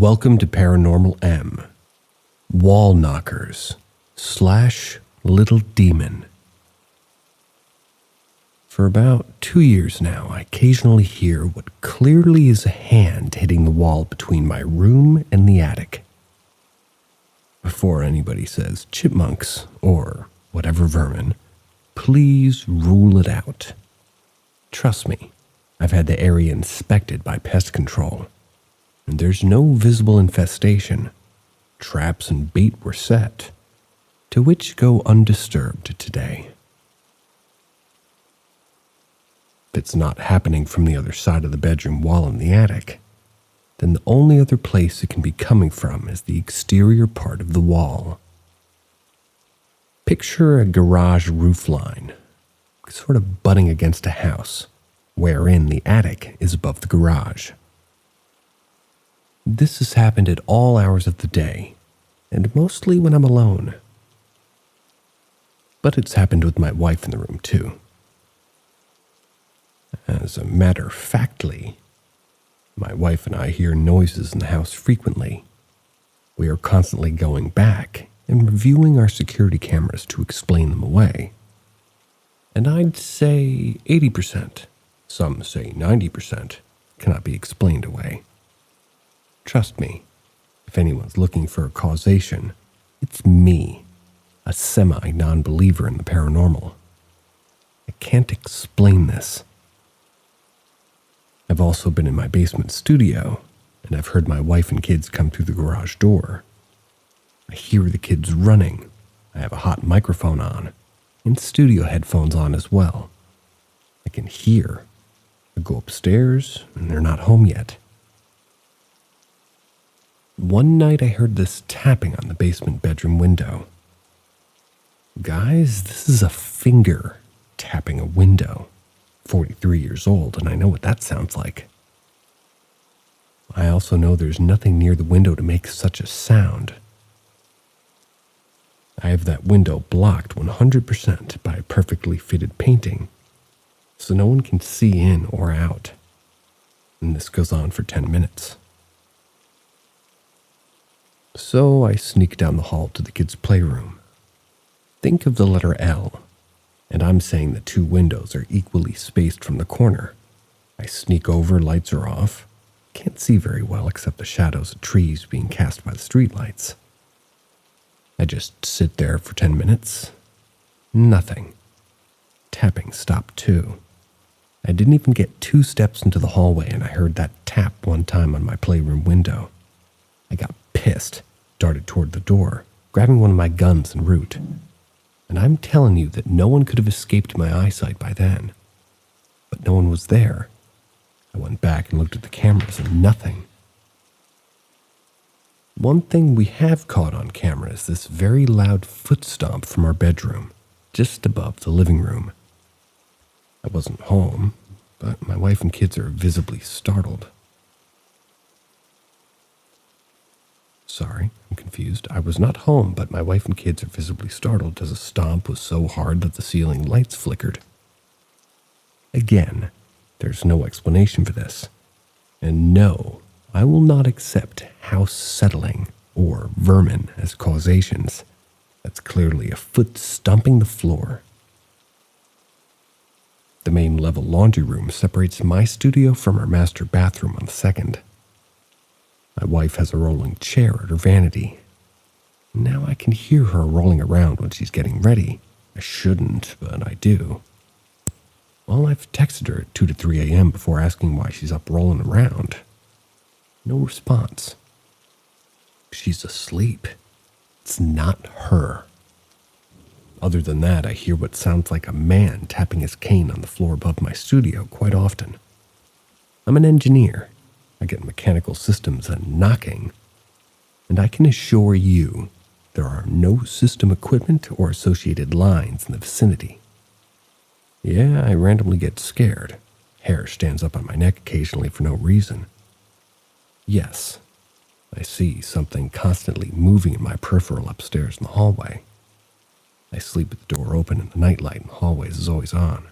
Welcome to Paranormal M. Wall knockers / little demon. For about 2 years now, I occasionally hear what clearly is a hand hitting the wall between my room and the attic. Before anybody says chipmunks or whatever vermin, please rule it out. Trust me, I've had the area inspected by pest control, and there's no visible infestation. Traps and bait were set, to which go undisturbed today. If it's not happening from the other side of the bedroom wall in the attic, then the only other place it can be coming from is the exterior part of the wall. Picture a garage roof line, sort of butting against a house, wherein the attic is above the garage. This has happened at all hours of the day, and mostly when I'm alone. But it's happened with my wife in the room too. As a matter of factly, my wife and I hear noises in the house frequently. We are constantly going back and reviewing our security cameras to explain them away. And I'd say 80%, some say 90%, cannot be explained away. Trust me, if anyone's looking for a causation, it's me, a semi-non-believer in the paranormal. I can't explain this. I've also been in my basement studio, and I've heard my wife and kids come through the garage door. I hear the kids running. I have a hot microphone on, and studio headphones on as well. I can hear. I go upstairs, and they're not home yet. One night I heard this tapping on the basement bedroom window. Guys, this is a finger tapping a window. 43 years old, and I know what that sounds like. I also know there's nothing near the window to make such a sound. I have that window blocked 100% by a perfectly fitted painting, so no one can see in or out. And this goes on for 10 minutes. So I sneak down the hall to the kids' playroom. Think of the letter L, and I'm saying the two windows are equally spaced from the corner. I sneak over, lights are off. Can't see very well except the shadows of trees being cast by the streetlights. I just sit there for 10 minutes. Nothing. Tapping stopped too. I didn't even get 2 steps into the hallway and I heard that tap one time on my playroom window. I got pissed, darted toward the door, grabbing one of my guns en route. And I'm telling you that no one could have escaped my eyesight by then. But no one was there. I went back and looked at the cameras and nothing. One thing we have caught on camera is this very loud foot stomp from our bedroom, just above the living room. I wasn't home, but my wife and kids are visibly startled. Sorry, I'm confused. I was not home, but my wife and kids are visibly startled as a stomp was so hard that the ceiling lights flickered. Again, there's no explanation for this. And no, I will not accept house settling or vermin as causations. That's clearly a foot stomping the floor. The main level laundry room separates my studio from our master bathroom on the second. My wife has a rolling chair at her vanity. Now I can hear her rolling around when she's getting ready. I shouldn't, but I do. Well, I've texted her at 2 to 3 a.m. before asking why she's up rolling around. No response. She's asleep. It's not her. Other than that, I hear what sounds like a man tapping his cane on the floor above my studio quite often. I'm an engineer. I get mechanical systems and knocking, and I can assure you there are no system equipment or associated lines in the vicinity. Yeah, I randomly get scared. Hair stands up on my neck occasionally for no reason. Yes, I see something constantly moving in my peripheral upstairs in the hallway. I sleep with the door open and the nightlight in the hallways is always on.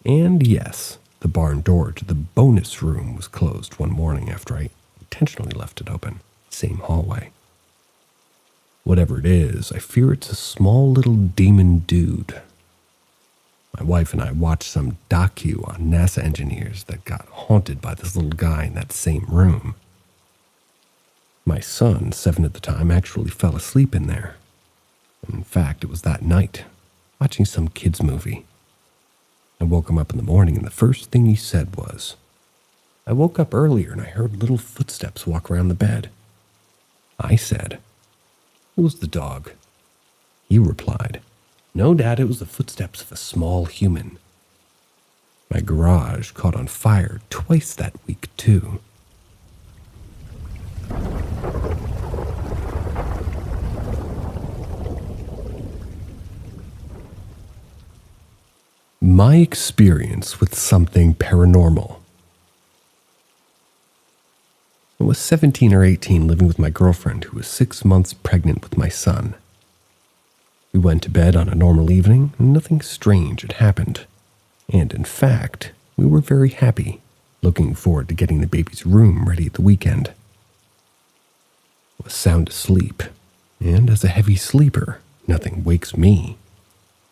And yes, the barn door to the bonus room was closed one morning after I intentionally left it open. Same hallway. Whatever it is, I fear it's a small little demon dude. My wife and I watched some docu on NASA engineers that got haunted by this little guy in that same room. My son, 7 at the time, actually fell asleep in there. In fact, it was that night, watching some kid's movie. I woke him up in the morning, and the first thing he said was, "I woke up earlier and I heard little footsteps walk around the bed." I said, "It was the dog." He replied, "No, Dad, it was the footsteps of a small human." My garage caught on fire twice that week, too. My experience with something paranormal. I was 17 or 18 living with my girlfriend who was 6 months pregnant with my son. We went to bed on a normal evening and nothing strange had happened. And in fact, we were very happy, looking forward to getting the baby's room ready at the weekend. I was sound asleep, and as a heavy sleeper, nothing wakes me.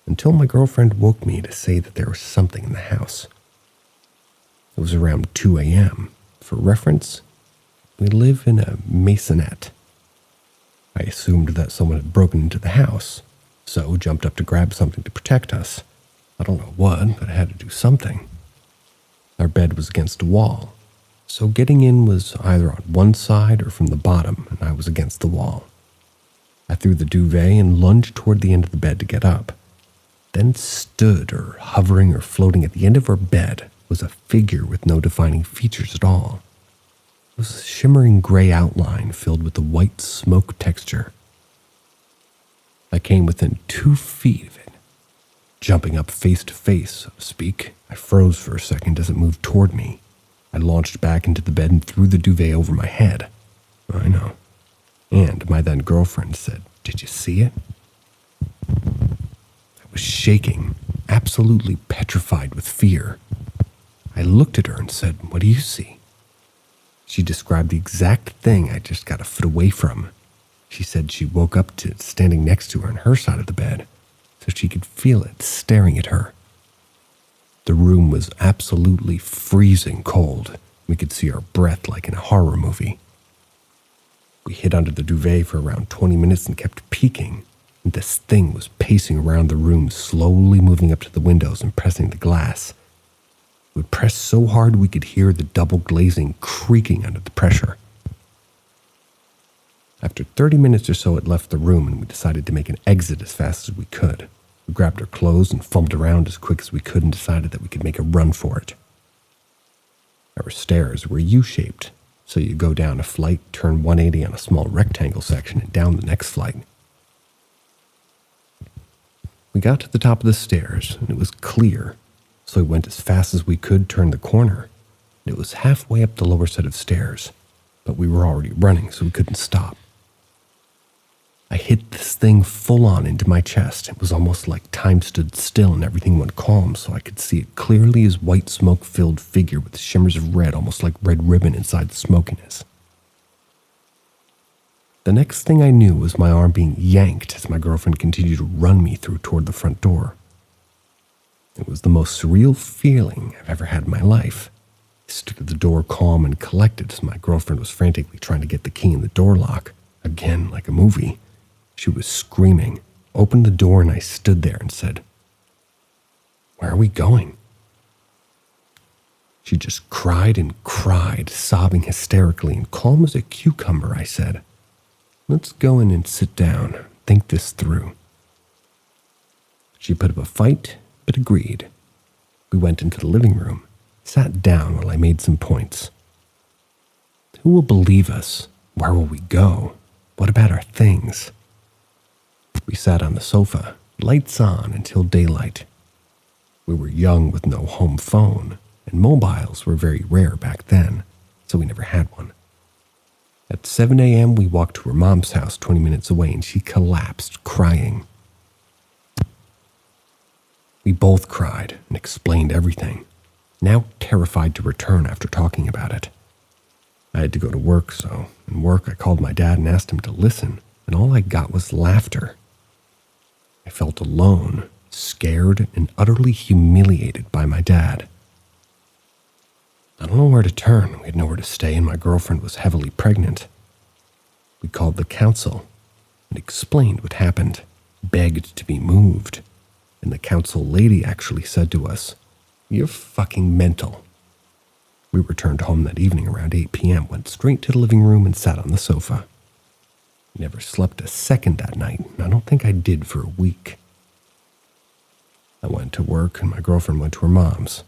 Until my girlfriend woke me to say that there was something in the house. It was around 2 a.m. For reference, we live in a maisonette. I assumed that someone had broken into the house, so jumped up to grab something to protect us. I don't know what, but I had to do something. Our bed was against a wall, so getting in was either on one side or from the bottom, and I was against the wall. I threw the duvet and lunged toward the end of the bed to get up. Then stood or hovering or floating at the end of our bed was a figure with no defining features at all. It was a shimmering gray outline filled with a white smoke texture. I came within 2 feet of it. Jumping up face to face, so to speak, I froze for a second as it moved toward me. I launched back into the bed and threw the duvet over my head. I know. And my then girlfriend said, "Did you see it?" I was shaking, absolutely petrified with fear. I looked at her and said, "What do you see?" She described the exact thing I just got a foot away from. She said she woke up to it standing next to her on her side of the bed, so she could feel it staring at her. The room was absolutely freezing cold. We could see our breath like in a horror movie. We hid under the duvet for around 20 minutes and kept peeking. And this thing was pacing around the room, slowly moving up to the windows and pressing the glass. It would press so hard we could hear the double glazing creaking under the pressure. After 30 minutes or so, it left the room and we decided to make an exit as fast as we could. We grabbed our clothes and fumbled around as quick as we could and decided that we could make a run for it. Our stairs were U-shaped, so you go down a flight, turn 180 on a small rectangle section, and down the next flight. We got to the top of the stairs, and it was clear, so we went as fast as we could, turned the corner. It was halfway up the lower set of stairs, but we were already running, so we couldn't stop. I hit this thing full on into my chest. It was almost like time stood still and everything went calm, so I could see it clearly as white smoke-filled figure with shimmers of red, almost like red ribbon inside the smokiness. The next thing I knew was my arm being yanked as my girlfriend continued to run me through toward the front door. It was the most surreal feeling I've ever had in my life. I stood at the door calm and collected as my girlfriend was frantically trying to get the key in the door lock. Again, like a movie. She was screaming, opened the door, and I stood there and said, "Where are we going?" She just cried and cried, sobbing hysterically, and calm as a cucumber, I said, "Let's go in and sit down, think this through." She put up a fight, but agreed. We went into the living room, sat down while I made some points. Who will believe us? Where will we go? What about our things? We sat on the sofa, lights on until daylight. We were young with no home phone, and mobiles were very rare back then, so we never had one. At 7 a.m., we walked to her mom's house 20 minutes away, and she collapsed, crying. We both cried and explained everything, now terrified to return after talking about it. I had to go to work, so in work I called my dad and asked him to listen, and all I got was laughter. I felt alone, scared, and utterly humiliated by my dad. I don't know where to turn. We had nowhere to stay, and my girlfriend was heavily pregnant. We called the council and explained what happened, begged to be moved, and the council lady actually said to us, "You're fucking mental." We returned home that evening around 8 p.m., went straight to the living room and sat on the sofa. I never slept a second that night, and I don't think I did for a week. I went to work, and my girlfriend went to her mom's.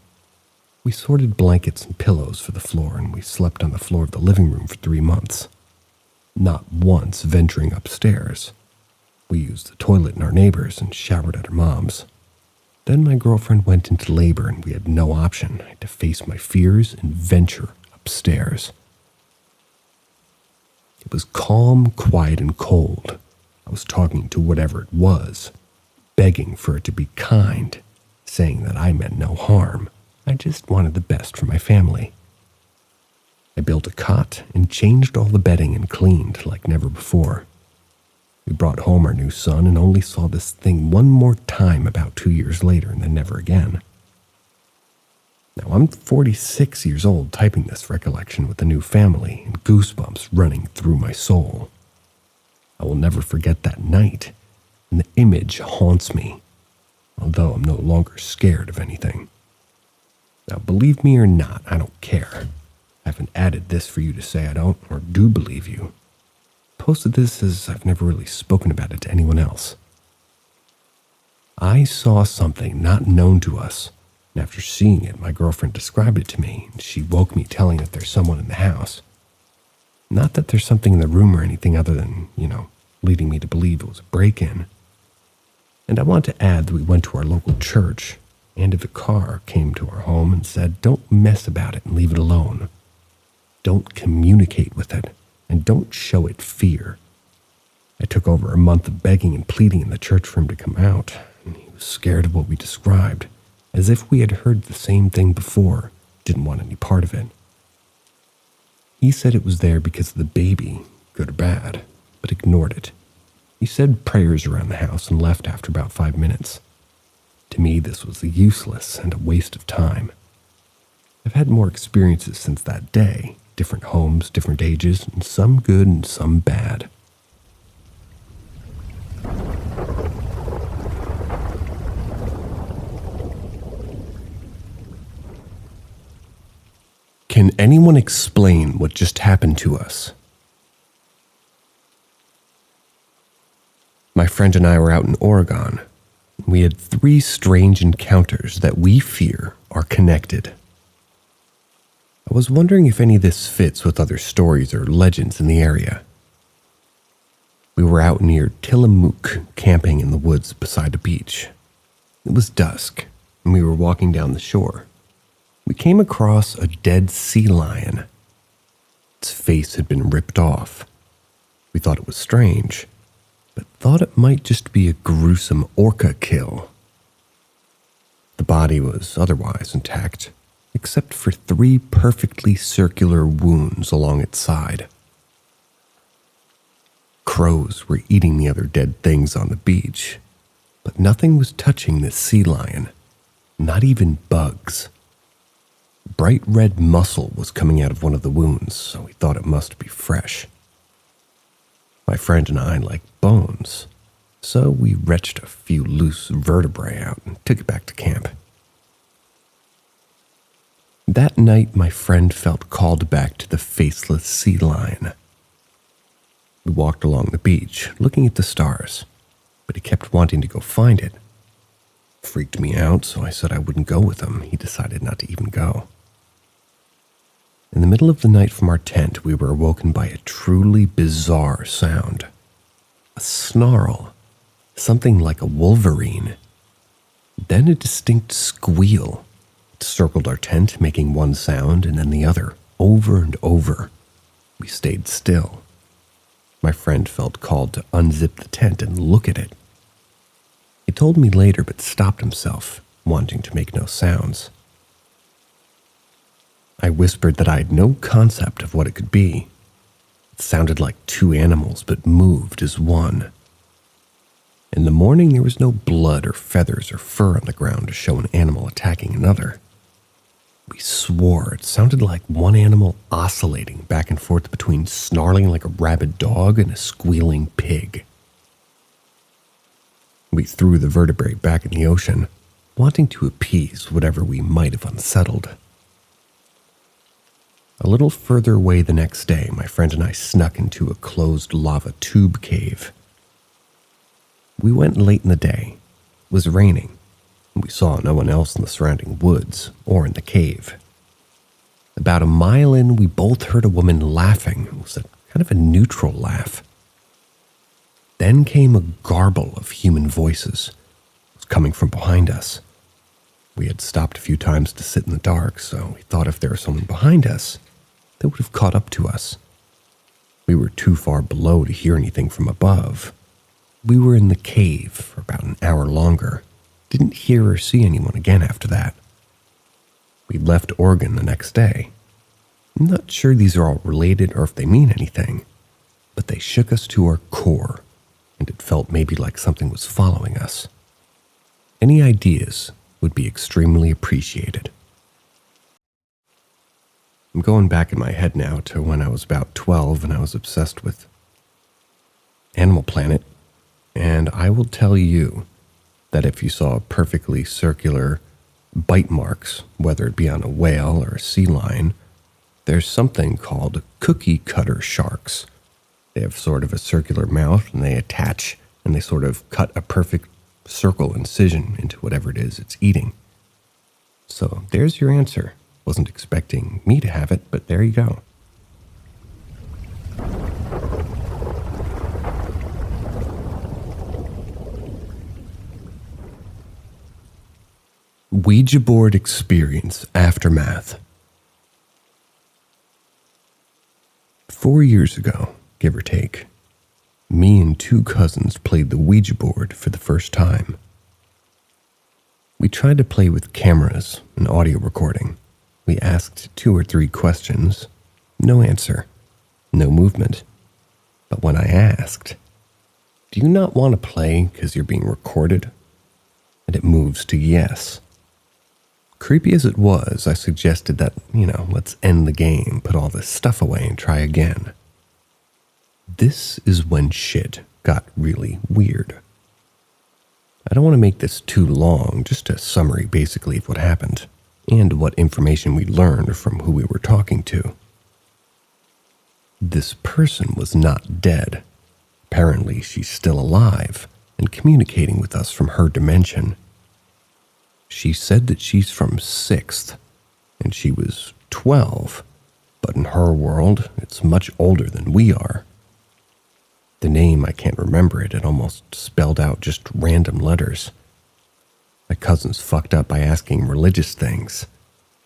We sorted blankets and pillows for the floor, and we slept on the floor of the living room for 3 months, not once venturing upstairs. We used the toilet in our neighbor's and showered at her mom's. Then my girlfriend went into labor, and we had no option. I had to face my fears and venture upstairs. It was calm, quiet, and cold. I was talking to whatever it was, begging for it to be kind, saying that I meant no harm. I just wanted the best for my family. I built a cot and changed all the bedding and cleaned like never before. We brought home our new son and only saw this thing one more time about 2 years later and then never again. Now I'm 46 years old typing this recollection with a new family and goosebumps running through my soul. I will never forget that night, and the image haunts me, although I'm no longer scared of anything. Now, believe me or not, I don't care. I haven't added this for you to say I don't or do believe you. Posted this as I've never really spoken about it to anyone else. I saw something not known to us, and after seeing it, my girlfriend described it to me, and she woke me telling that there's someone in the house. Not that there's something in the room or anything other than, leading me to believe it was a break-in. And I want to add that we went to our local church, and if a car came to our home and said, "Don't mess about it and leave it alone. Don't communicate with it, and don't show it fear." I took over a month of begging and pleading in the church for him to come out, and he was scared of what we described, as if we had heard the same thing before, didn't want any part of it. He said it was there because of the baby, good or bad, but ignored it. He said prayers around the house and left after about 5 minutes. To me, this was useless and a waste of time. I've had more experiences since that day, different homes, different ages, and some good and some bad. Can anyone explain what just happened to us? My friend and I were out in Oregon. We had 3 strange encounters that we fear are connected. I was wondering if any of this fits with other stories or legends in the area. We were out near Tillamook, camping in the woods beside a beach. It was dusk, and we were walking down the shore. We came across a dead sea lion. Its face had been ripped off. We thought it was strange, but thought it might just be a gruesome orca kill. The body was otherwise intact, except for 3 perfectly circular wounds along its side. Crows were eating the other dead things on the beach, but nothing was touching this sea lion, not even bugs. Bright red muscle was coming out of one of the wounds, so we thought it must be fresh. My friend and I liked bones, so we wrenched a few loose vertebrae out and took it back to camp. That night, my friend felt called back to the faceless sea lion. We walked along the beach, looking at the stars, but he kept wanting to go find it. Freaked me out, so I said I wouldn't go with him. He decided not to even go. In the middle of the night from our tent, we were awoken by a truly bizarre sound. A snarl, something like a wolverine. Then a distinct squeal. It circled our tent, making one sound and then the other, over and over. We stayed still. My friend felt called to unzip the tent and look at it. He told me later, but stopped himself, wanting to make no sounds. I whispered that I had no concept of what it could be. It sounded like two animals, but moved as one. In the morning, there was no blood or feathers or fur on the ground to show an animal attacking another. We swore it sounded like one animal oscillating back and forth between snarling like a rabid dog and a squealing pig. We threw the vertebrae back in the ocean, wanting to appease whatever we might have unsettled. A little further away the next day, my friend and I snuck into a closed lava tube cave. We went late in the day. It was raining, and we saw no one else in the surrounding woods or in the cave. About a mile in, we both heard a woman laughing. It was kind of a neutral laugh. Then came a garble of human voices. It was coming from behind us. We had stopped a few times to sit in the dark, so we thought if there was someone behind us, they would have caught up to us. We were too far below to hear anything from above. We were in the cave for about an hour longer. Didn't hear or see anyone again after that. We left Oregon the next day. I'm not sure these are all related or if they mean anything, but they shook us to our core, and it felt maybe like something was following us. Any ideas would be extremely appreciated. I'm going back in my head now to when I was about 12 and I was obsessed with Animal Planet, and I will tell you that if you saw perfectly circular bite marks, whether it be on a whale or a sea lion, there's something called cookie cutter sharks. They have sort of a circular mouth and they attach and they sort of cut a perfect circle incision into whatever it is it's eating. So there's your answer. Wasn't expecting me to have it, but there you go. Ouija board experience aftermath. 4 years ago, give or take, me and two cousins played the Ouija board for the first time. We tried to play with cameras and audio recording. We asked 2 or 3 questions. No answer. No movement. But when I asked, "Do you not want to play because you're being recorded?" And it moves to yes. Creepy as it was, I suggested that, let's end the game, put all this stuff away, and try again. This is when shit got really weird. I don't want to make this too long, just a summary basically of what happened, and what information we learned from who we were talking to. This person was not dead. Apparently, she's still alive and communicating with us from her dimension. She said that she's from 6th, and she was 12, but in her world, it's much older than we are. The name, I can't remember it. It almost spelled out just random letters. My cousins fucked up by asking religious things,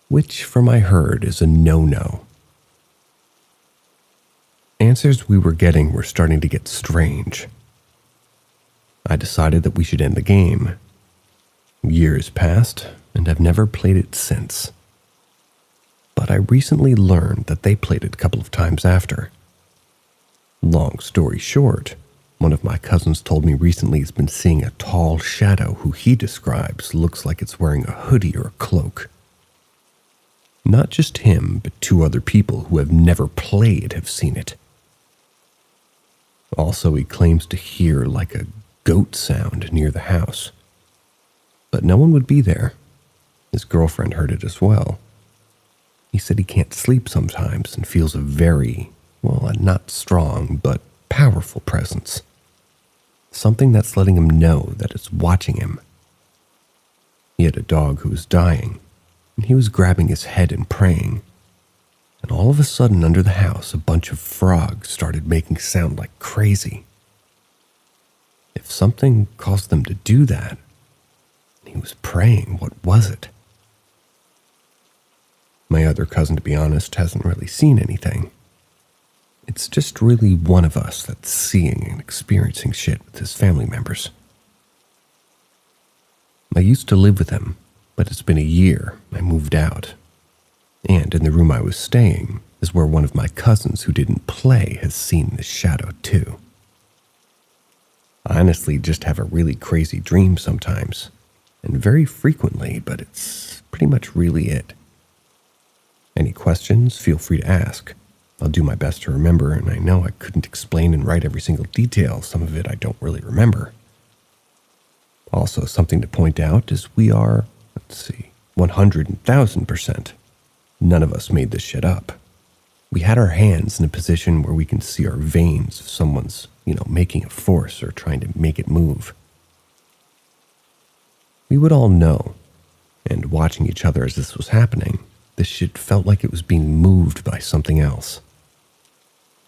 which, from I heard, is a no-no. Answers we were getting were starting to get strange. I decided that we should end the game. Years passed, and I've never played it since. But I recently learned that they played it a couple of times after. Long story short, one of my cousins told me recently he's been seeing a tall shadow who he describes looks like it's wearing a hoodie or a cloak. Not just him, but 2 other people who have never played have seen it. Also, he claims to hear like a goat sound near the house. But no one would be there. His girlfriend heard it as well. He said he can't sleep sometimes and feels a very, a not strong, but powerful presence. Something that's letting him know that it's watching him. He had a dog who was dying, and he was grabbing his head and praying. And all of a sudden, under the house, a bunch of frogs started making sound like crazy. If something caused them to do that, he was praying, what was it? My other cousin, to be honest, hasn't really seen anything. It's just really one of us that's seeing and experiencing shit with his family members. I used to live with him, but it's been a year. I moved out. And in the room I was staying is where one of my cousins who didn't play has seen this shadow too. I honestly just have a really crazy dream sometimes, and very frequently, but it's pretty much really it. Any questions, feel free to ask. I'll do my best to remember, and I know I couldn't explain and write every single detail. Some of it I don't really remember. Also, something to point out is we are, 100,000%. None of us made this shit up. We had our hands in a position where we can see our veins if someone's, making a force or trying to make it move. We would all know, and watching each other as this was happening, this shit felt like it was being moved by something else.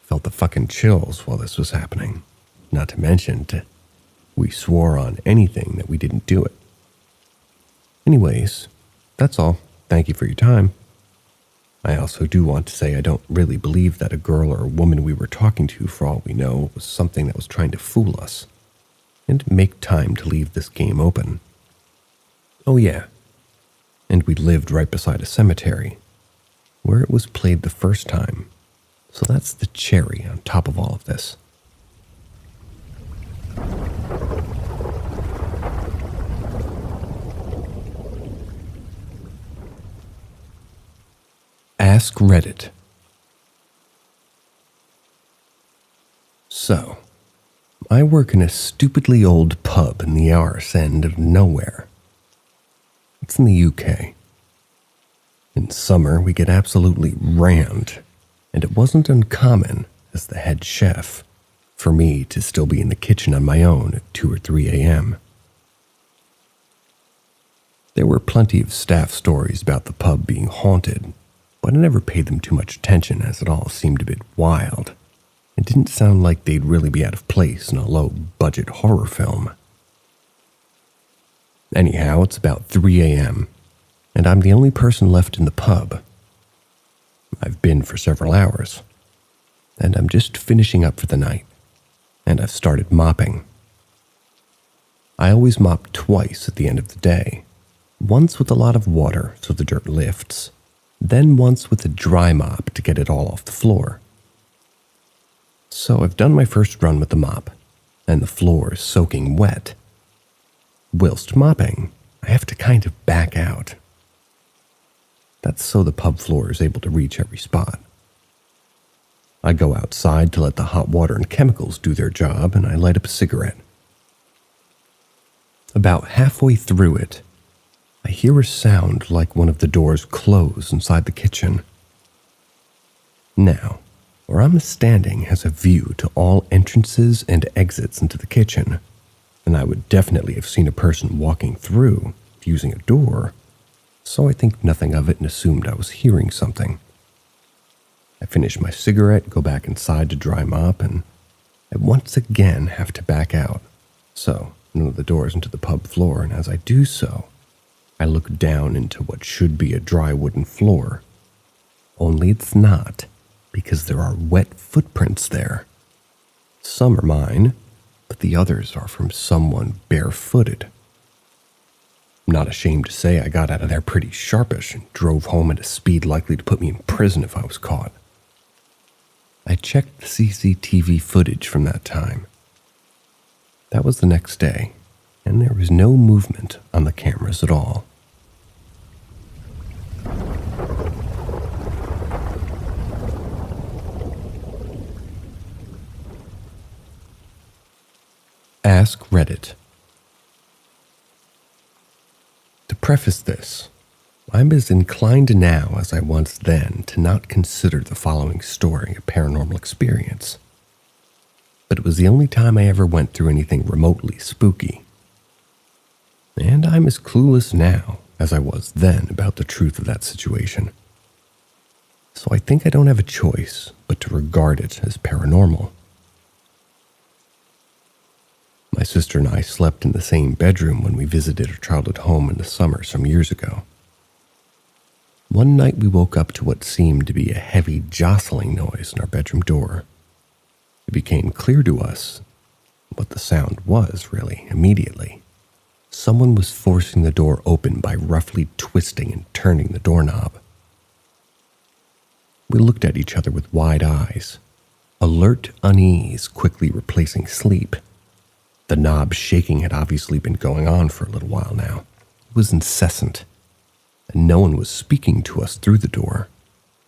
Felt the fucking chills while this was happening. Not to mention, we swore on anything that we didn't do it. Anyways, that's all. Thank you for your time. I also do want to say I don't really believe that a girl or a woman we were talking to, for all we know, was something that was trying to fool us and make time to leave this game open. Oh yeah, and we lived right beside a cemetery where it was played the first time, so that's the cherry on top of all of this. Ask Reddit. So, I work in a stupidly old pub in the arse end of nowhere. It's in the UK. In summer, we get absolutely rammed, and it wasn't uncommon, as the head chef, for me to still be in the kitchen on my own at 2 or 3 a.m. There were plenty of staff stories about the pub being haunted, but I never paid them too much attention as it all seemed a bit wild. It didn't sound like they'd really be out of place in a low-budget horror film. Anyhow, it's about 3 a.m., and I'm the only person left in the pub. I've been for several hours, and I'm just finishing up for the night, and I've started mopping. I always mop twice at the end of the day, once with a lot of water so the dirt lifts, then once with a dry mop to get it all off the floor. So I've done my first run with the mop, and the floor is soaking wet. Whilst mopping, I have to kind of back out. That's so the pub floor is able to reach every spot. I go outside to let the hot water and chemicals do their job, and I light up a cigarette. About halfway through it, I hear a sound like one of the doors close inside the kitchen. Now, where I'm standing has a view to all entrances and exits into the kitchen, and I would definitely have seen a person walking through using a door, so I think nothing of it and assumed I was hearing something. I finish my cigarette, go back inside to dry mop, and I once again have to back out. So, none of the doors into the pub floor, and as I do so, I look down into what should be a dry wooden floor. Only it's not, because there are wet footprints there. Some are mine, but the others are from someone barefooted. I'm not ashamed to say I got out of there pretty sharpish and drove home at a speed likely to put me in prison if I was caught. I checked the CCTV footage from that time. That was the next day, and there was no movement on the cameras at all. Ask Reddit. To preface this, I'm as inclined now as I was then to not consider the following story a paranormal experience. But it was the only time I ever went through anything remotely spooky. And I'm as clueless now as I was then about the truth of that situation. So I think I don't have a choice but to regard it as paranormal. My sister and I slept in the same bedroom when we visited our childhood home in the summer some years ago. One night we woke up to what seemed to be a heavy jostling noise in our bedroom door. It became clear to us what the sound was, really, immediately. Someone was forcing the door open by roughly twisting and turning the doorknob. We looked at each other with wide eyes, alert unease quickly replacing sleep. The knob shaking had obviously been going on for a little while now. It was incessant, and no one was speaking to us through the door.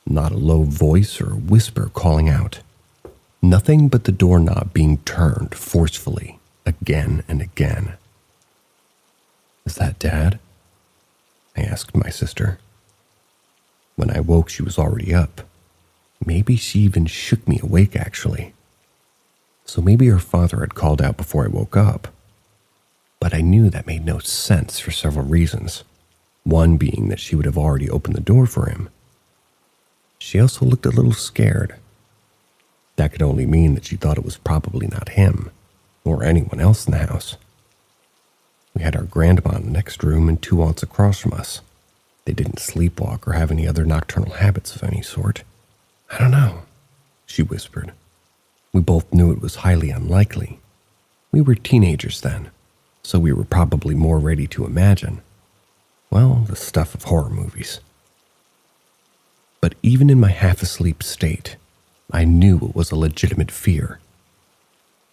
Not a low voice or whisper calling out. Nothing but the doorknob being turned forcefully again and again. "Is that Dad?" I asked my sister. When I woke, she was already up. Maybe she even shook me awake, actually. So maybe her father had called out before I woke up. But I knew that made no sense for several reasons. One being that she would have already opened the door for him. She also looked a little scared. That could only mean that she thought it was probably not him, or anyone else in the house. We had our grandma in the next room and 2 aunts across from us. They didn't sleepwalk or have any other nocturnal habits of any sort. "I don't know," she whispered. We both knew it was highly unlikely. We were teenagers then, so we were probably more ready to imagine, well, the stuff of horror movies. But even in my half-asleep state, I knew it was a legitimate fear.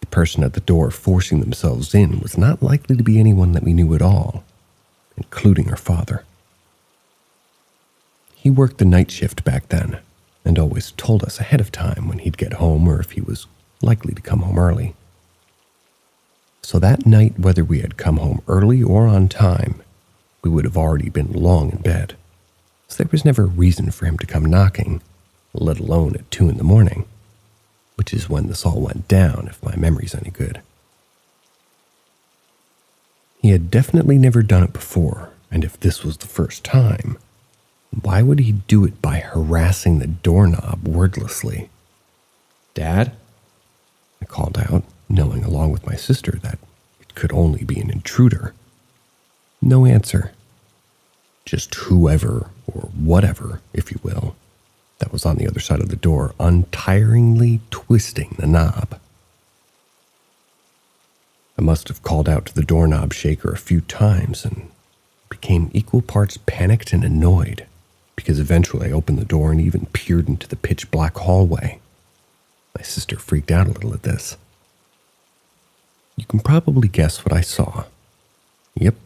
The person at the door forcing themselves in was not likely to be anyone that we knew at all, including her father. He worked the night shift back then, and always told us ahead of time when he'd get home or if he was likely to come home early. So that night, whether we had come home early or on time, we would have already been long in bed. So there was never a reason for him to come knocking, let alone at 2 a.m, which is when this all went down, if my memory's any good. He had definitely never done it before, and if this was the first time, why would he do it by harassing the doorknob wordlessly? "Dad?" I called out, knowing along with my sister that it could only be an intruder. No answer. Just whoever, or whatever, if you will, that was on the other side of the door, untiringly twisting the knob. I must have called out to the doorknob shaker a few times and became equal parts panicked and annoyed, because eventually I opened the door and even peered into the pitch-black hallway. My sister freaked out a little at this. You can probably guess what I saw. Yep,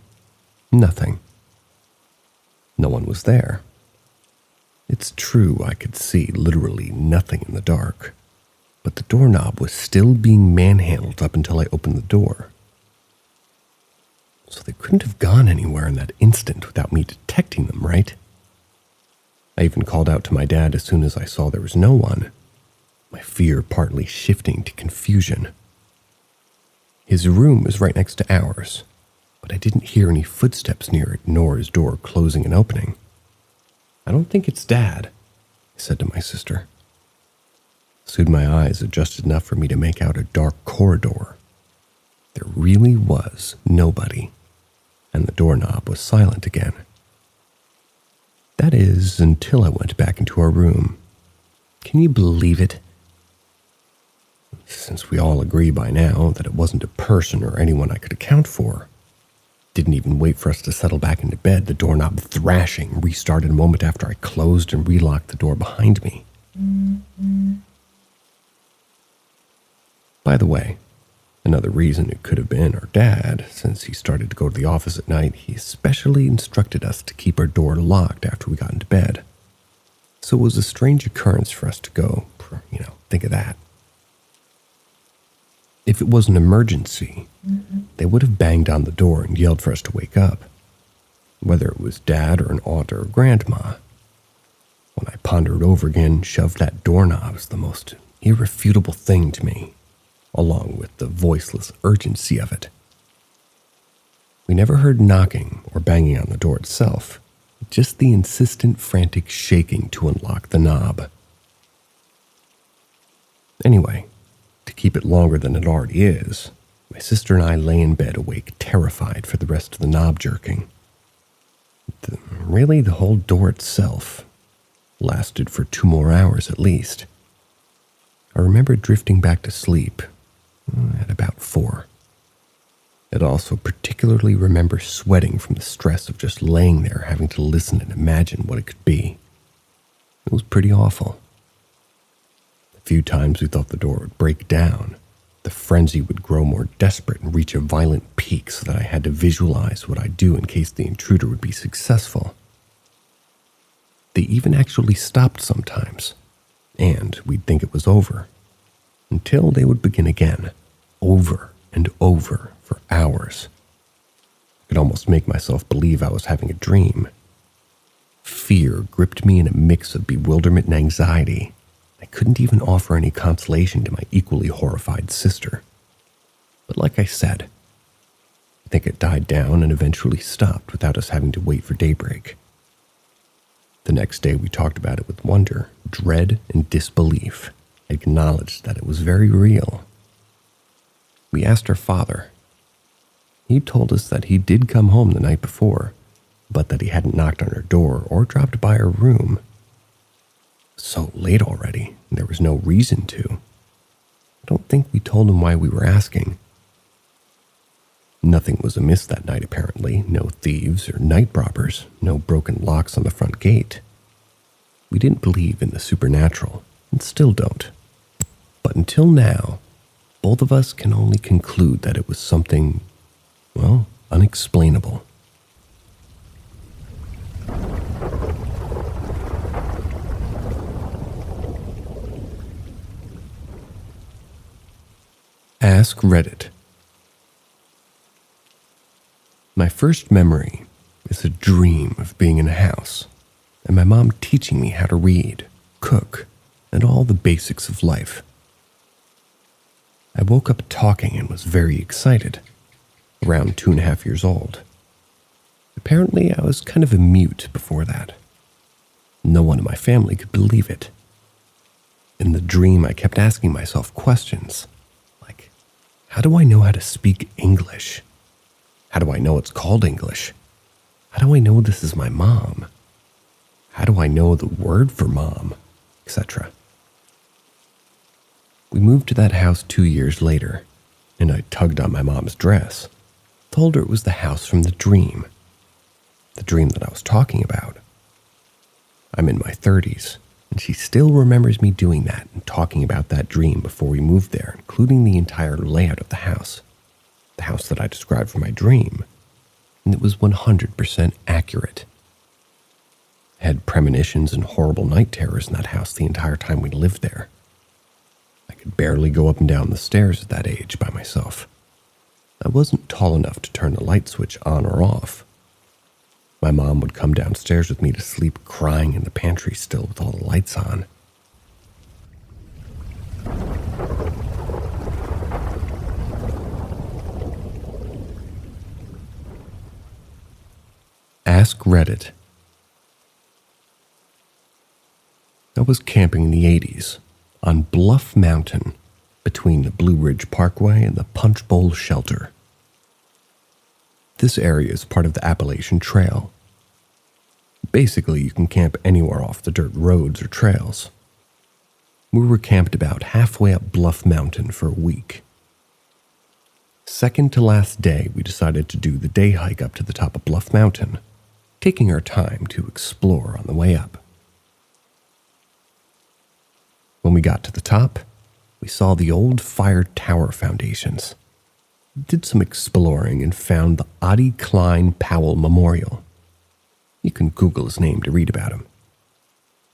nothing. No one was there. It's true I could see literally nothing in the dark, but the doorknob was still being manhandled up until I opened the door. So they couldn't have gone anywhere in that instant without me detecting them, right? I even called out to my dad as soon as I saw there was no one, my fear partly shifting to confusion. His room was right next to ours, but I didn't hear any footsteps near it nor his door closing and opening. "I don't think it's Dad," I said to my sister. Soon my eyes adjusted enough for me to make out a dark corridor. There really was nobody, and the doorknob was silent again. That is, until I went back into our room. Can you believe it? Since we all agree by now that it wasn't a person or anyone I could account for. Didn't even wait for us to settle back into bed, the doorknob thrashing restarted a moment after I closed and relocked the door behind me. By the way, another reason it could have been our dad, since he started to go to the office at night, he especially instructed us to keep our door locked after we got into bed. So it was a strange occurrence for us to go, think of that. If it was an emergency, they would have banged on the door and yelled for us to wake up, whether it was Dad or an aunt or a grandma. When I pondered over again, shoved that doorknob was the most irrefutable thing to me, along with the voiceless urgency of it. We never heard knocking or banging on the door itself, just the insistent, frantic shaking to unlock the knob. Anyway, to keep it longer than it already is, my sister and I lay in bed awake, terrified for the rest of the knob jerking. Really, the whole door itself lasted for 2 more hours at least. I remember drifting back to sleep at about 4. I also particularly remember sweating from the stress of just laying there having to listen and imagine what it could be. It was pretty awful. A few times we thought the door would break down. The frenzy would grow more desperate and reach a violent peak so that I had to visualize what I'd do in case the intruder would be successful. They even actually stopped sometimes, and we'd think it was over, until they would begin again, over and over for hours. I could almost make myself believe I was having a dream. Fear gripped me in a mix of bewilderment and anxiety. I couldn't even offer any consolation to my equally horrified sister. But like I said, I think it died down and eventually stopped without us having to wait for daybreak. The next day we talked about it with wonder, dread, and disbelief, acknowledged that it was very real. We asked our father. He told us that he did come home the night before, but that he hadn't knocked on her door or dropped by her room. So late already, there was no reason to. I don't think we told him why we were asking. Nothing was amiss that night apparently, no thieves or night robbers, no broken locks on the front gate. We didn't believe in the supernatural, and still don't. But until now, both of us can only conclude that it was something, well, unexplainable. Ask Reddit. My first memory is a dream of being in a house and my mom teaching me how to read, cook, and all the basics of life. I woke up talking and was very excited, around 2.5 years old. Apparently, I was kind of a mute before that. No one in my family could believe it. In the dream, I kept asking myself questions like, how do I know how to speak English? How do I know it's called English? How do I know this is my mom? How do I know the word for mom? Etc. We moved to that house 2 years later, and I tugged on my mom's dress, told her it was the house from the dream that I was talking about. I'm in my 30s, and she still remembers me doing that and talking about that dream before we moved there, including the entire layout of the house that I described for my dream, and it was 100% accurate. I had premonitions and horrible night terrors in that house the entire time we lived there. I could barely go up and down the stairs at that age by myself. I wasn't tall enough to turn the light switch on or off. My mom would come downstairs with me to sleep crying in the pantry still with all the lights on. Ask Reddit. I was camping in the 80s on Bluff Mountain between the Blue Ridge Parkway and the Punch Bowl Shelter. This area is part of the Appalachian Trail. Basically, you can camp anywhere off the dirt roads or trails. We were camped about halfway up Bluff Mountain for a week. Second to last day, we decided to do the day hike up to the top of Bluff Mountain, taking our time to explore on the way up. When we got to the top, we saw the old fire tower foundations. Did some exploring and found the Oddie Klein Powell Memorial. You can Google his name to read about him.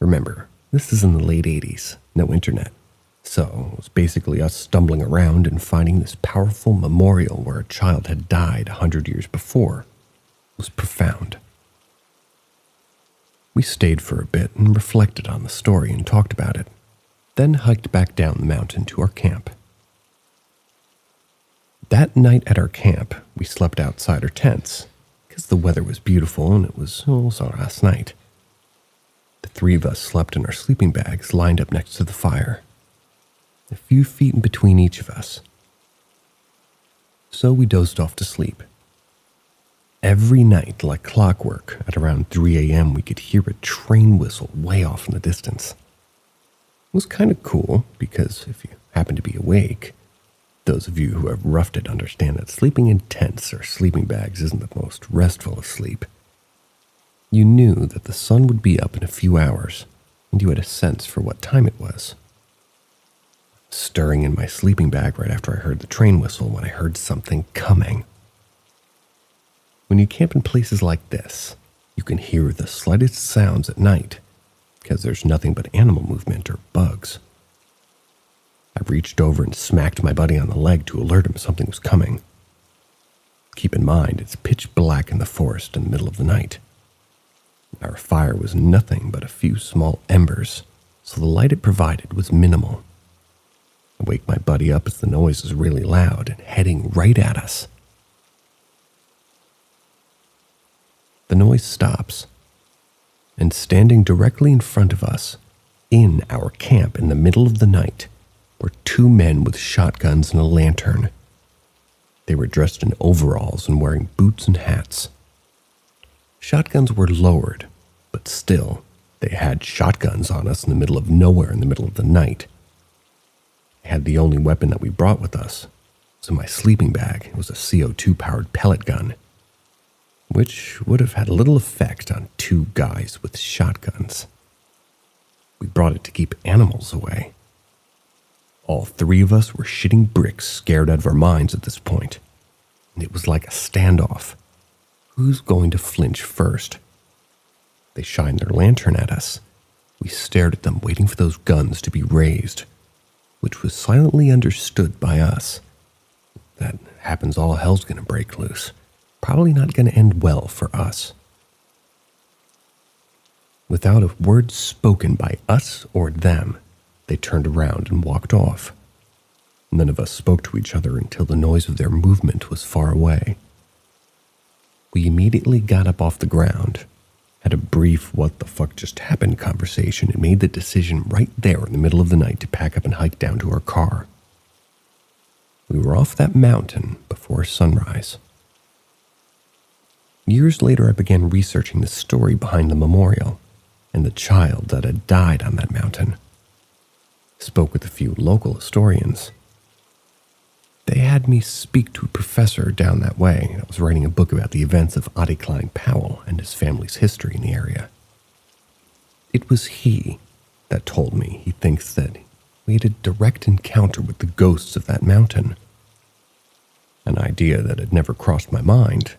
Remember, this is in the late 80s, no internet. So it was basically us stumbling around and finding this powerful memorial where a child had died 100 years before. It was profound. We stayed for a bit and reflected on the story and talked about it, then hiked back down the mountain to our camp. That night at our camp, we slept outside our tents, because the weather was beautiful and it was also last night. The three of us slept in our sleeping bags lined up next to the fire, a few feet in between each of us. So we dozed off to sleep. Every night, like clockwork, at around 3 a.m., we could hear a train whistle way off in the distance. It was kind of cool, because if you happen to be awake, those of you who have roughed it understand that sleeping in tents or sleeping bags isn't the most restful of sleep. You knew that the sun would be up in a few hours, and you had a sense for what time it was. stirring in my sleeping bag right after I heard the train whistle when I heard something coming. When you camp in places like this, you can hear the slightest sounds at night because there's nothing but animal movement or bugs. I reached over and smacked my buddy on the leg to alert him something was coming. Keep in mind, it's pitch black in the forest in the middle of the night. Our fire was nothing but a few small embers, so the light it provided was minimal. I wake my buddy up as the noise is really loud and heading right at us. The noise stops, and standing directly in front of us, in our camp in the middle of the night, were two men with shotguns and a lantern. They were dressed in overalls and wearing boots and hats. Shotguns were lowered, but still, they had shotguns on us in the middle of nowhere in the middle of the night. I had the only weapon that we brought with us, so my sleeping bag was a CO2-powered pellet gun, which would have had little effect on two guys with shotguns. We brought it to keep animals away. All three of us were shitting bricks, scared out of our minds at this point, and it was like a standoff. Who's going to flinch first? They shined their lantern at us. We stared at them, waiting for those guns to be raised, which was silently understood by us. That happens, all hell's gonna break loose. Probably not gonna end well for us. Without a word spoken by us or them, they turned around and walked off. None of us spoke to each other until the noise of their movement was far away. We immediately got up off the ground, had a brief what the fuck just happened conversation, and made the decision right there in the middle of the night to pack up and hike down to our car. We were off that mountain before sunrise. Years later, I began researching the story behind the memorial and the child that had died on that mountain. Spoke with a few local historians. They had me speak to a professor down that way that was writing a book about the events of Oddie Klein Powell and his family's history in the area. It was he that told me he thinks that we had a direct encounter with the ghosts of that mountain. An idea that had never crossed my mind.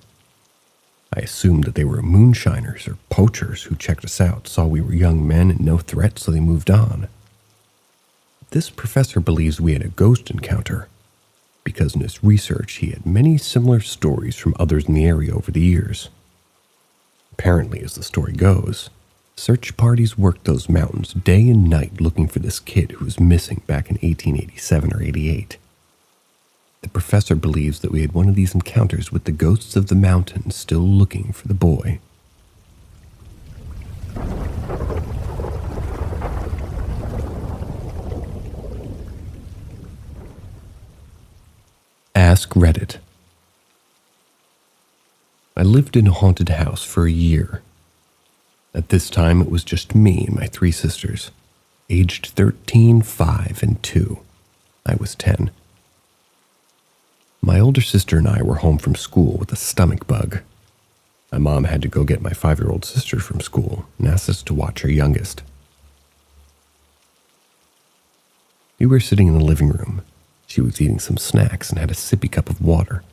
I assumed that they were moonshiners or poachers who checked us out, saw we were young men and no threat, so they moved on. This professor believes we had a ghost encounter because in his research he had many similar stories from others in the area over the years. Apparently, as the story goes, search parties worked those mountains day and night looking for this kid who was missing back in 1887 or 88. The professor believes that we had one of these encounters with the ghosts of the mountain still looking for the boy. Ask Reddit. I lived in a haunted house for a year. At this time, it was just me and my three sisters, aged 13, 5, and 2. I was 10. My older sister and I were home from school with a stomach bug. My mom had to go get my 5-year-old sister from school and asked us to watch her youngest. We were sitting in the living room. She was eating some snacks and had a sippy cup of water.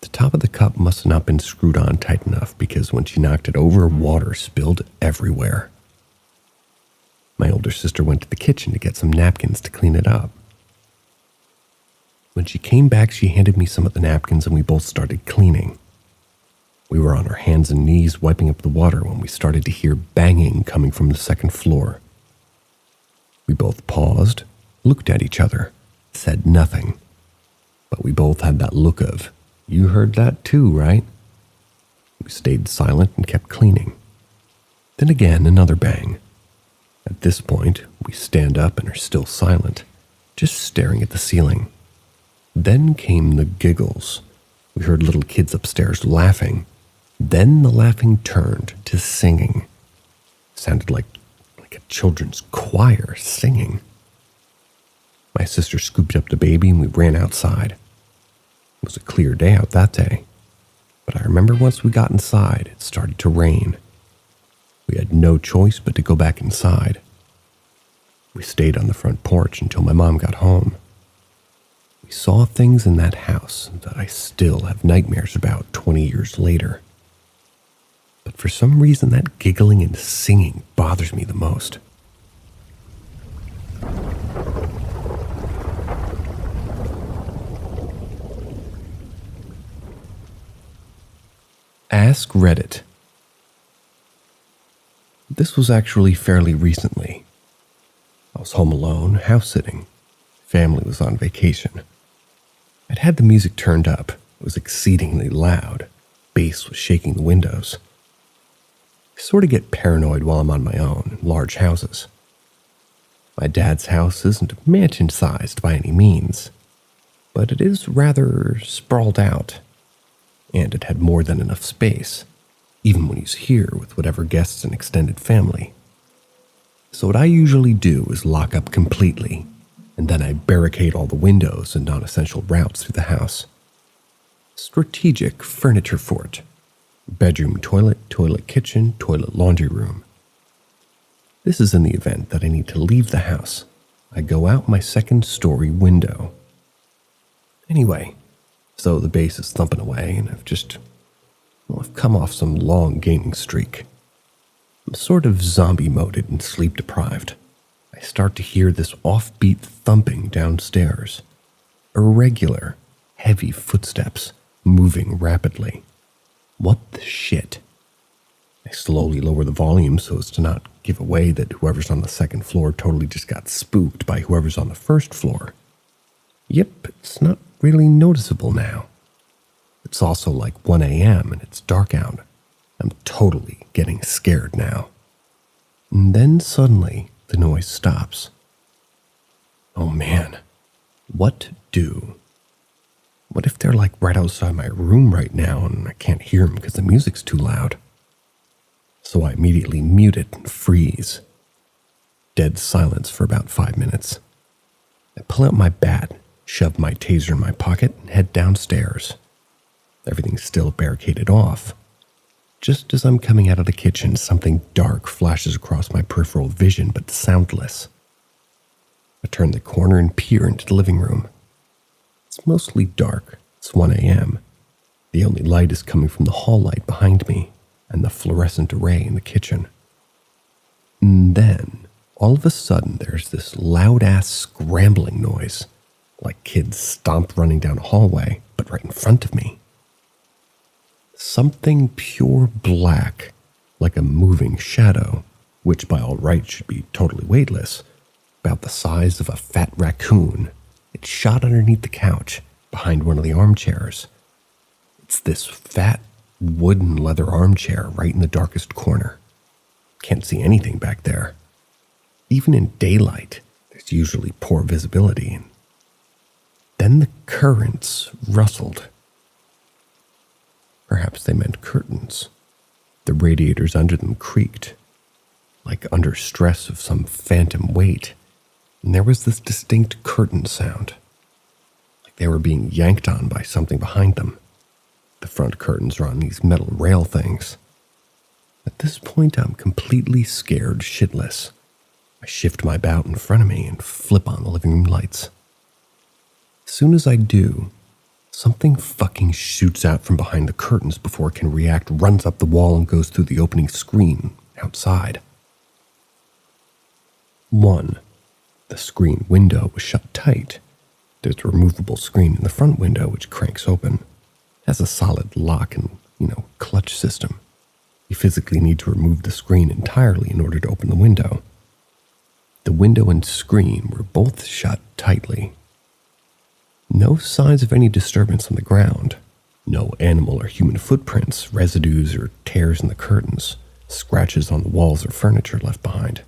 The top of the cup must have not been screwed on tight enough because when she knocked it over, water spilled everywhere. My older sister went to the kitchen to get some napkins to clean it up. When she came back, she handed me some of the napkins and we both started cleaning. We were on our hands and knees wiping up the water when we started to hear banging coming from the second floor. We both paused, looked at each other, said nothing, but we both had that look of, "You heard that too, right?" We stayed silent and kept cleaning. Then again, another bang. At this point, we stand up and are still silent, just staring at the ceiling. Then came the giggles. We heard little kids upstairs laughing. Then the laughing turned to singing. Sounded like a children's choir singing. My sister scooped up the baby and we ran outside. It was a clear day out that day, but I remember once we got inside, it started to rain. We had no choice but to go back inside. We stayed on the front porch until my mom got home. We saw things in that house that I still have nightmares about 20 years later. But for some reason, that giggling and singing bothers me the most. Ask Reddit. This was actually fairly recently. I was home alone, house sitting. Family was on vacation. I'd had the music turned up. It was exceedingly loud. Bass was shaking the windows. I sort of get paranoid while I'm on my own in large houses. My dad's house isn't mansion-sized by any means, but it is rather sprawled out, and it had more than enough space, even when he's here with whatever guests and extended family. So what I usually do is lock up completely, and then I barricade all the windows and non-essential routes through the house. Strategic furniture fort. Bedroom toilet, toilet kitchen, toilet laundry room. This is in the event that I need to leave the house. I go out my second-story window. Anyway, so the bass is thumping away, and I've come off some long gaming streak. I'm sort of zombie-moded and sleep-deprived. I start to hear this offbeat thumping downstairs. Irregular, heavy footsteps moving rapidly. What the shit? I slowly lower the volume so as to not give away that whoever's on the second floor totally just got spooked by whoever's on the first floor. Yep, it's not really noticeable now. It's also like 1 a.m. and it's dark out. I'm totally getting scared now. And then suddenly, the noise stops. Oh man, what do? What if they're like right outside my room right now and I can't hear them because the music's too loud? So I immediately mute it and freeze. Dead silence for about 5 minutes. I pull out my bat, shove my taser in my pocket, and head downstairs. Everything's still barricaded off. Just as I'm coming out of the kitchen, something dark flashes across my peripheral vision, but soundless. I turn the corner and peer into the living room. It's mostly dark. It's 1 a.m. The only light is coming from the hall light behind me and the fluorescent array in the kitchen. And then, all of a sudden, there's this loud-ass scrambling noise, like kids stomp running down a hallway, but right in front of me. Something pure black, like a moving shadow, which by all rights should be totally weightless, about the size of a fat raccoon. It shot underneath the couch, behind one of the armchairs. It's this fat, wooden leather armchair right in the darkest corner. Can't see anything back there. Even in daylight, there's usually poor visibility. And then the curtains rustled. Perhaps they meant curtains. The radiators under them creaked, like under stress of some phantom weight. And there was this distinct curtain sound, like they were being yanked on by something behind them. The front curtains are on these metal rail things. At this point, I'm completely scared shitless. I shift my bout in front of me and flip on the living room lights. As soon as I do, something fucking shoots out from behind the curtains before it can react, runs up the wall and goes through the opening screen outside. 1. The screen window was shut tight. There's a removable screen in the front window which cranks open. It has a solid lock and, clutch system. You physically need to remove the screen entirely in order to open the window. The window and screen were both shut tightly. No signs of any disturbance on the ground. No animal or human footprints, residues, or tears in the curtains, scratches on the walls or furniture left behind.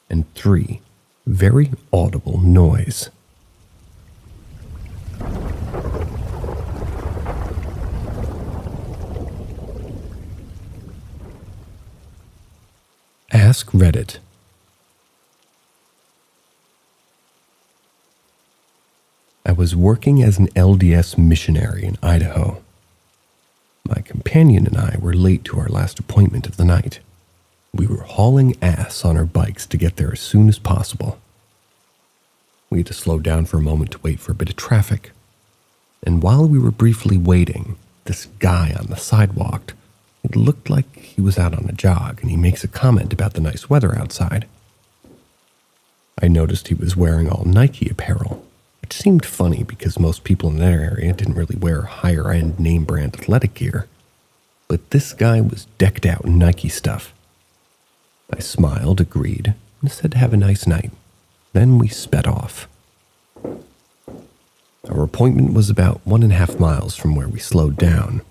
And 3, very audible noise. Ask Reddit. I was working as an LDS missionary in Idaho. My companion and I were late to our last appointment of the night. We were hauling ass on our bikes to get there as soon as possible. We had to slow down for a moment to wait for a bit of traffic. And while we were briefly waiting, this guy on the sidewalk, it looked like he was out on a jog, and he makes a comment about the nice weather outside. I noticed he was wearing all Nike apparel, which seemed funny because most people in that area didn't really wear higher-end name-brand athletic gear. But this guy was decked out in Nike stuff. I smiled, agreed, and said have a nice night. Then we sped off. Our appointment was about 1.5 miles from where we slowed down.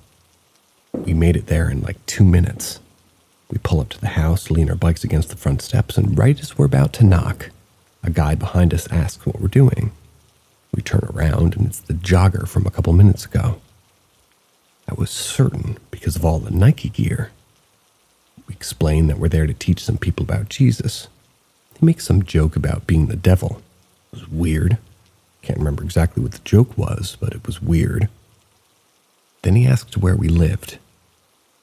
We made it there in like 2 minutes. We pull up to the house, lean our bikes against the front steps, and right as we're about to knock, a guy behind us asks what we're doing. We turn around, and it's the jogger from a couple minutes ago. I was certain because of all the Nike gear. We explain that we're there to teach some people about Jesus. He makes some joke about being the devil. It was weird. Can't remember exactly what the joke was, but it was weird. Then he asked where we lived.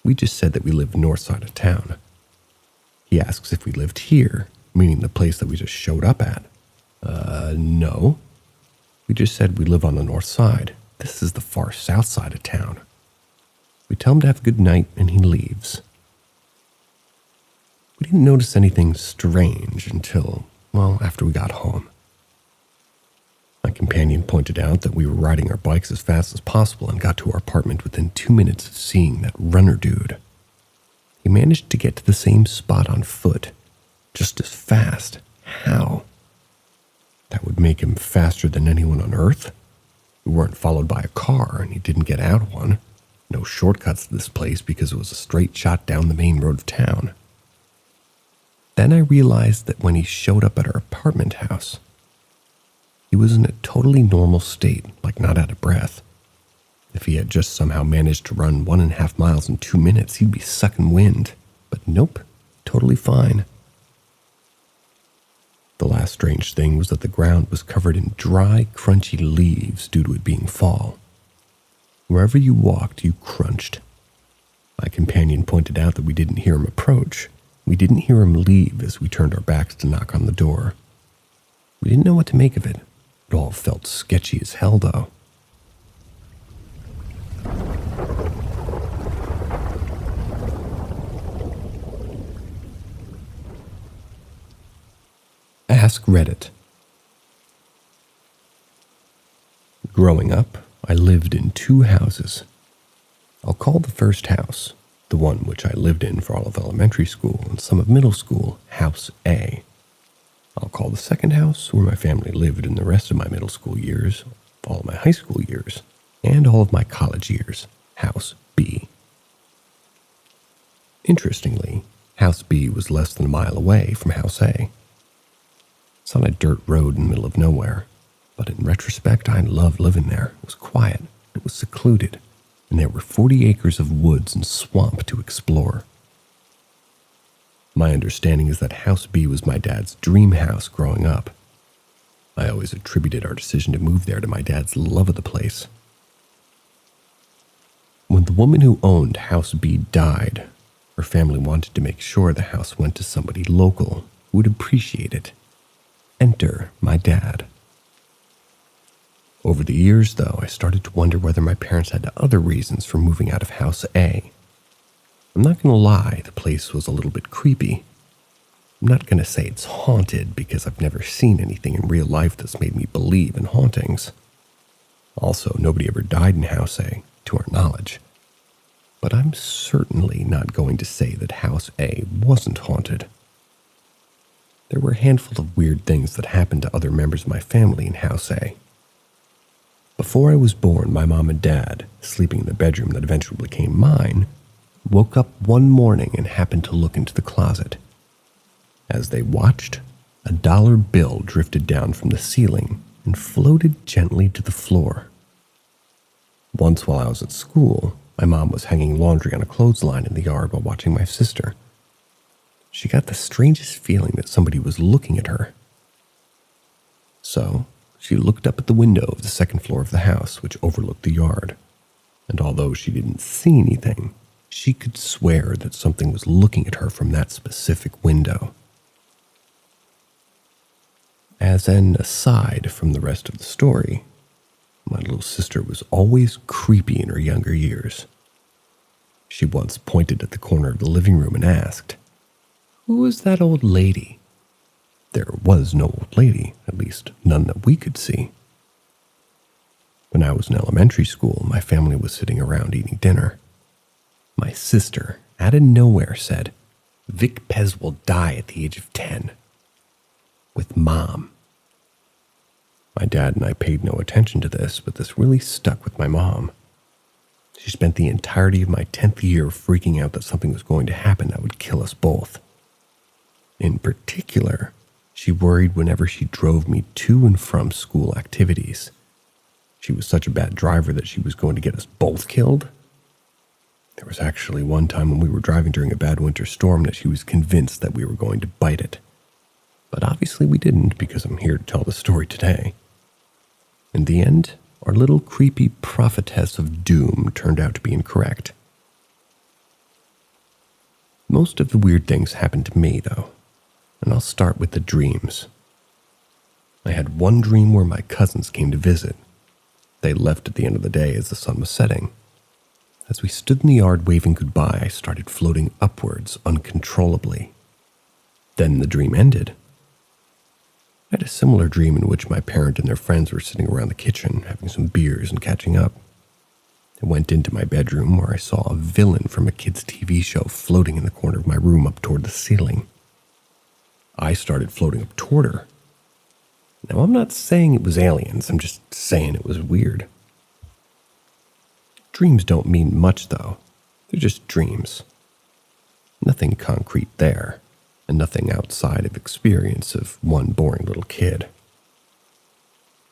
We just said that we lived north side of town. He asks if we lived here, meaning the place that we just showed up at. No. We just said we live on the north side. This is the far south side of town. We tell him to have a good night, and he leaves. We didn't notice anything strange until, after we got home. My companion pointed out that we were riding our bikes as fast as possible and got to our apartment within 2 minutes of seeing that runner dude. He managed to get to the same spot on foot, just as fast. How? That would make him faster than anyone on Earth? We weren't followed by a car, and he didn't get out of one. No shortcuts to this place because it was a straight shot down the main road of town. Then I realized that when he showed up at our apartment house, he was in a totally normal state, like not out of breath. If he had just somehow managed to run 1.5 miles in 2 minutes, he'd be sucking wind. But nope, totally fine. The last strange thing was that the ground was covered in dry, crunchy leaves due to it being fall. Wherever you walked, you crunched. My companion pointed out that we didn't hear him approach. We didn't hear him leave as we turned our backs to knock on the door. We didn't know what to make of it. It all felt sketchy as hell, though. Ask Reddit. Growing up, I lived in 2 houses. I'll call the first house, the one which I lived in for all of elementary school and some of middle school, House A. I'll call the second house, where my family lived in the rest of my middle school years, all of my high school years, and all of my college years, House B. Interestingly, House B was less than a mile away from House A. It's on a dirt road in the middle of nowhere, but in retrospect, I loved living there. It was quiet, it was secluded, and there were 40 acres of woods and swamp to explore. My understanding is that House B was my dad's dream house growing up. I always attributed our decision to move there to my dad's love of the place. When the woman who owned House B died, her family wanted to make sure the house went to somebody local who would appreciate it. Enter my dad. Over the years, though, I started to wonder whether my parents had other reasons for moving out of House A. I'm not going to lie, the place was a little bit creepy. I'm not going to say it's haunted because I've never seen anything in real life that's made me believe in hauntings. Also, nobody ever died in House A, to our knowledge. But I'm certainly not going to say that House A wasn't haunted. There were a handful of weird things that happened to other members of my family in House A. Before I was born, my mom and dad, sleeping in the bedroom that eventually became mine, woke up one morning and happened to look into the closet. As they watched, a dollar bill drifted down from the ceiling and floated gently to the floor. Once while I was at school, my mom was hanging laundry on a clothesline in the yard while watching my sister. She got the strangest feeling that somebody was looking at her. So, she looked up at the window of the second floor of the house, which overlooked the yard. And although she didn't see anything, she could swear that something was looking at her from that specific window. As an aside from the rest of the story, my little sister was always creepy in her younger years. She once pointed at the corner of the living room and asked, "Who is that old lady?" There was no old lady, at least none that we could see. When I was in elementary school, my family was sitting around eating dinner. My sister, out of nowhere, said, "Vic Pez will die at the age of 10. With Mom. My dad and I paid no attention to this, but this really stuck with my mom. She spent the entirety of my 10th year freaking out that something was going to happen that would kill us both. In particular, she worried whenever she drove me to and from school activities. She was such a bad driver that she was going to get us both killed. There was actually one time when we were driving during a bad winter storm that she was convinced that we were going to bite it. But obviously we didn't, because I'm here to tell the story today. In the end, our little creepy prophetess of doom turned out to be incorrect. Most of the weird things happened to me, though, and I'll start with the dreams. I had one dream where my cousins came to visit. They left at the end of the day as the sun was setting. As we stood in the yard waving goodbye, I started floating upwards uncontrollably. Then the dream ended. I had a similar dream in which my parent and their friends were sitting around the kitchen, having some beers and catching up. I went into my bedroom where I saw a villain from a kid's TV show floating in the corner of my room up toward the ceiling. I started floating up toward her. Now, I'm not saying it was aliens, I'm just saying it was weird. Dreams don't mean much, though. They're just dreams. Nothing concrete there, and nothing outside of experience of one boring little kid.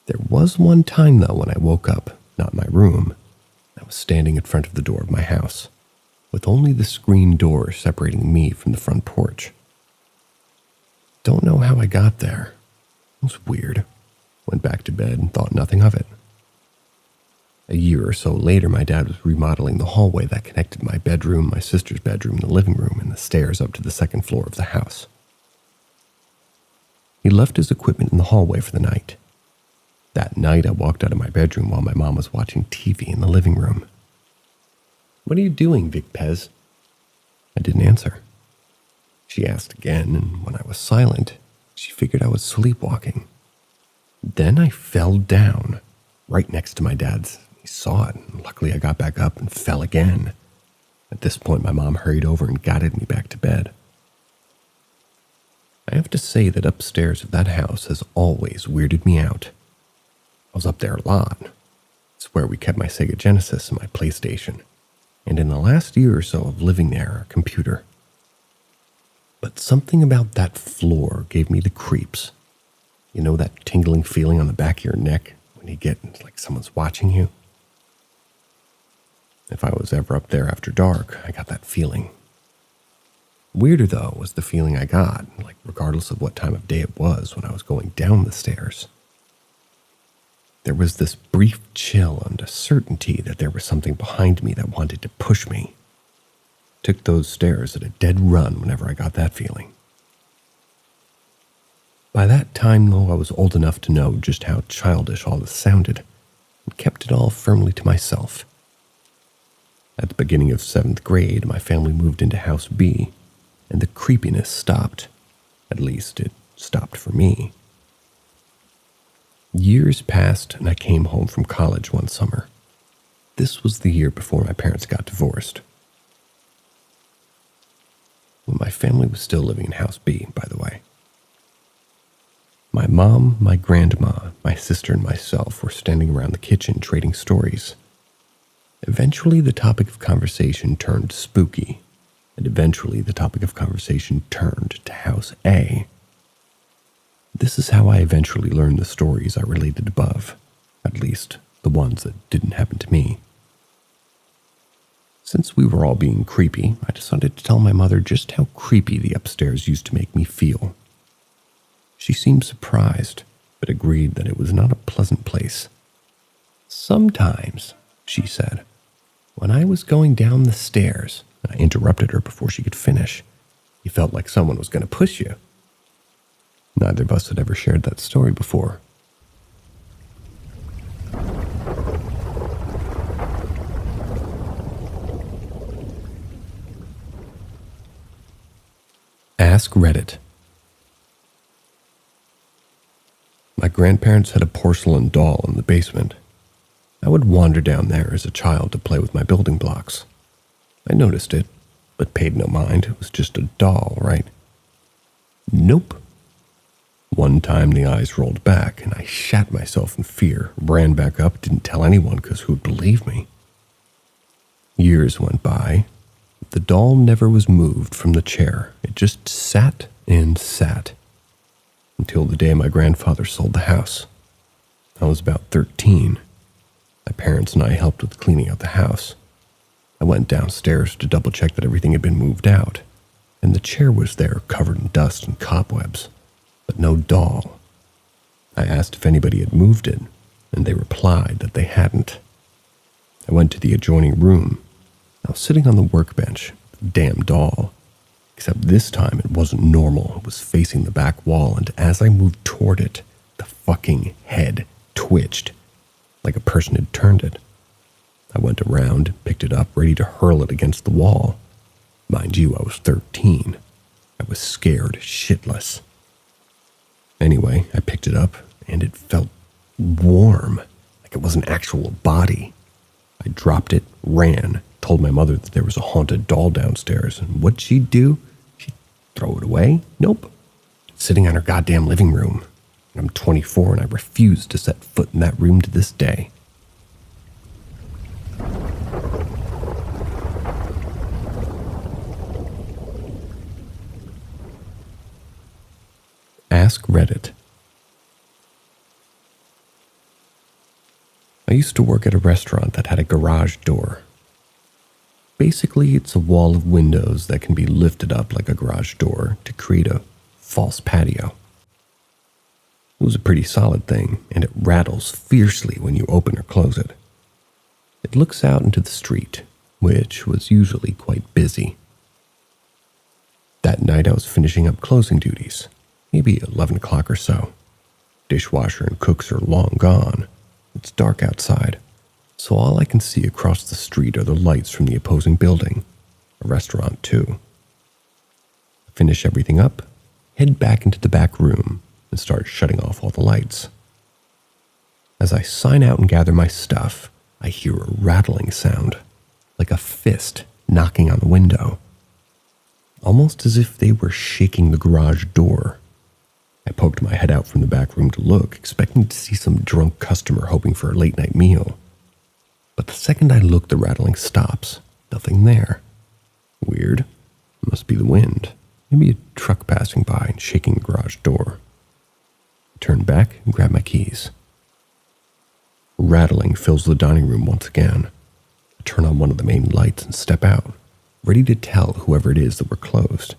There was one time, though, when I woke up, not in my room. I was standing in front of the door of my house, with only the screen door separating me from the front porch. Don't know how I got there. It was weird. Went back to bed and thought nothing of it. A year or so later, my dad was remodeling the hallway that connected my bedroom, my sister's bedroom, the living room, and the stairs up to the second floor of the house. He left his equipment in the hallway for the night. That night, I walked out of my bedroom while my mom was watching TV in the living room. "What are you doing, Vic Pez?" I didn't answer. She asked again, and when I was silent, she figured I was sleepwalking. Then I fell down, right next to my dad's. He saw it, and luckily I got back up and fell again. At this point, my mom hurried over and guided me back to bed. I have to say that upstairs of that house has always weirded me out. I was up there a lot. It's where we kept my Sega Genesis and my PlayStation, and in the last year or so of living there, a computer. But something about that floor gave me the creeps. You know that tingling feeling on the back of your neck when you get like someone's watching you? If I was ever up there after dark, I got that feeling. Weirder, though, was the feeling I got, like regardless of what time of day it was when I was going down the stairs. There was this brief chill and a certainty that there was something behind me that wanted to push me. Took those stairs at a dead run whenever I got that feeling. By that time, though, I was old enough to know just how childish all this sounded, and kept it all firmly to myself. At the beginning of 7th grade, my family moved into House B, and the creepiness stopped. At least, it stopped for me. Years passed, and I came home from college one summer. This was the year before my parents got divorced. When my family was still living in House B, by the way. My mom, my grandma, my sister, and myself were standing around the kitchen trading stories. Eventually, the topic of conversation turned spooky, and eventually the topic of conversation turned to House A. This is how I eventually learned the stories I related above, at least the ones that didn't happen to me. Since we were all being creepy, I decided to tell my mother just how creepy the upstairs used to make me feel. She seemed surprised, but agreed that it was not a pleasant place. "Sometimes," she said, When I was going down the stairs, I interrupted her before she could finish. You felt like someone was going to push you. Neither of us had ever shared that story before. Ask Reddit. My grandparents had a porcelain doll in the basement. I would wander down there as a child to play with my building blocks. I noticed it, but paid no mind. It was just a doll, right? Nope. One time the eyes rolled back and I shat myself in fear, ran back up, didn't tell anyone because who'd believe me? Years went by. The doll never was moved from the chair. It just sat and sat. Until the day my grandfather sold the house. I was about 13. My parents and I helped with cleaning out the house. I went downstairs to double check that everything had been moved out, and the chair was there covered in dust and cobwebs, but no doll. I asked if anybody had moved it, and they replied that they hadn't. I went to the adjoining room. I was sitting on the workbench, the damn doll. Except this time it wasn't normal. It was facing the back wall, and as I moved toward it, the fucking head twitched, like a person had turned it. I went around, picked it up, ready to hurl it against the wall. Mind you, I was 13. I was scared shitless. Anyway, I picked it up, and it felt warm, like it was an actual body. I dropped it, ran, told my mother that there was a haunted doll downstairs, and what'd she do? She'd throw it away? Nope. It's sitting on her goddamn living room. I'm 24 and I refuse to set foot in that room to this day. Ask Reddit. I used to work at a restaurant that had a garage door. Basically, it's a wall of windows that can be lifted up like a garage door to create a false patio. It was a pretty solid thing, and it rattles fiercely when you open or close it. It looks out into the street, which was usually quite busy. That night I was finishing up closing duties, maybe 11 o'clock or so. Dishwasher and cooks are long gone. It's dark outside, so all I can see across the street are the lights from the opposing building, a restaurant too. Finish everything up, head back into the back room, and start shutting off all the lights. As I sign out and gather my stuff, I hear a rattling sound, like a fist knocking on the window, almost as if they were shaking the garage door. I poked my head out from the back room to look, expecting to see some drunk customer hoping for a late-night meal. But the second I look, the rattling stops. Nothing there. Weird. It must be the wind. Maybe a truck passing by and shaking the garage door. I turn back and grab my keys. Rattling fills the dining room once again. I turn on one of the main lights and step out, ready to tell whoever it is that we're closed.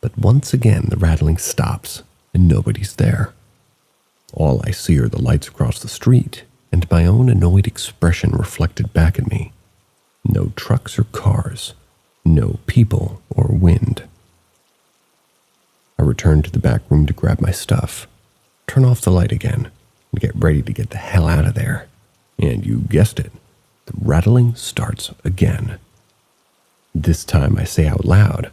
But once again, the rattling stops, and nobody's there. All I see are the lights across the street, and my own annoyed expression reflected back at me. No trucks or cars, no people or wind. I return to the back room to grab my stuff, turn off the light again, and get ready to get the hell out of there. And you guessed it, the rattling starts again. This time I say out loud,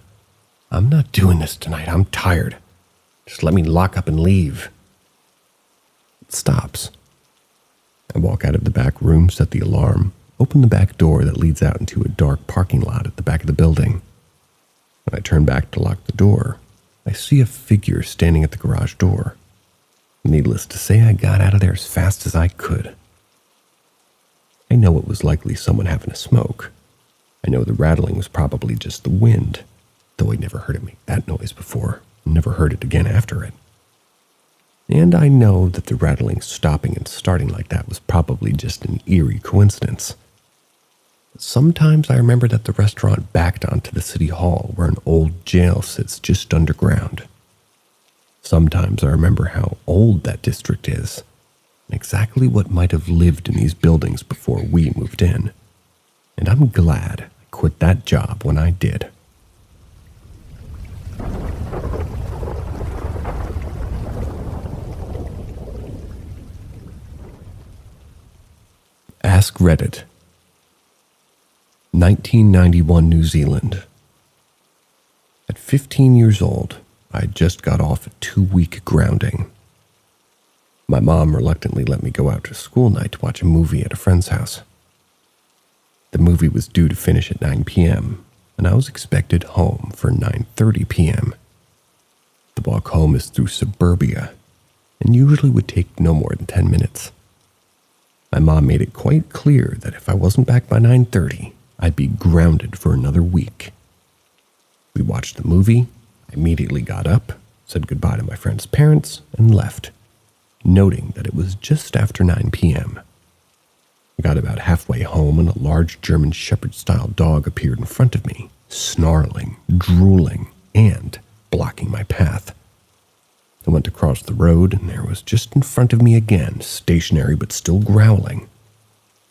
"I'm not doing this tonight. I'm tired. Just let me lock up and leave." It stops. I walk out of the back room, set the alarm, open the back door that leads out into a dark parking lot at the back of the building. When I turn back to lock the door, I see a figure standing at the garage door. Needless to say, I got out of there as fast as I could. I know it was likely someone having a smoke. I know the rattling was probably just the wind, though I'd never heard it make that noise before, and never heard it again after it. And I know that the rattling stopping and starting like that was probably just an eerie coincidence. Sometimes I remember that the restaurant backed onto the city hall where an old jail sits just underground. Sometimes I remember how old that district is, and exactly what might have lived in these buildings before we moved in. and I'm glad I quit that job when I did. Ask Reddit. 1991 New Zealand. At 15 years old, I just got off a 2-week grounding. My mom reluctantly let me go out to school night to watch a movie at a friend's house. The movie was due to finish at 9 p.m., and I was expected home for 9:30 p.m. The walk home is through suburbia, and usually would take no more than 10 minutes. My mom made it quite clear that if I wasn't back by 9:30, I'd be grounded for another week. We watched the movie. I immediately got up, said goodbye to my friend's parents, and left, noting that it was just after 9 p.m. I got about halfway home and a large German Shepherd-style dog appeared in front of me, snarling, drooling, and blocking my path. I went across the road, and there was just in front of me again, stationary but still growling.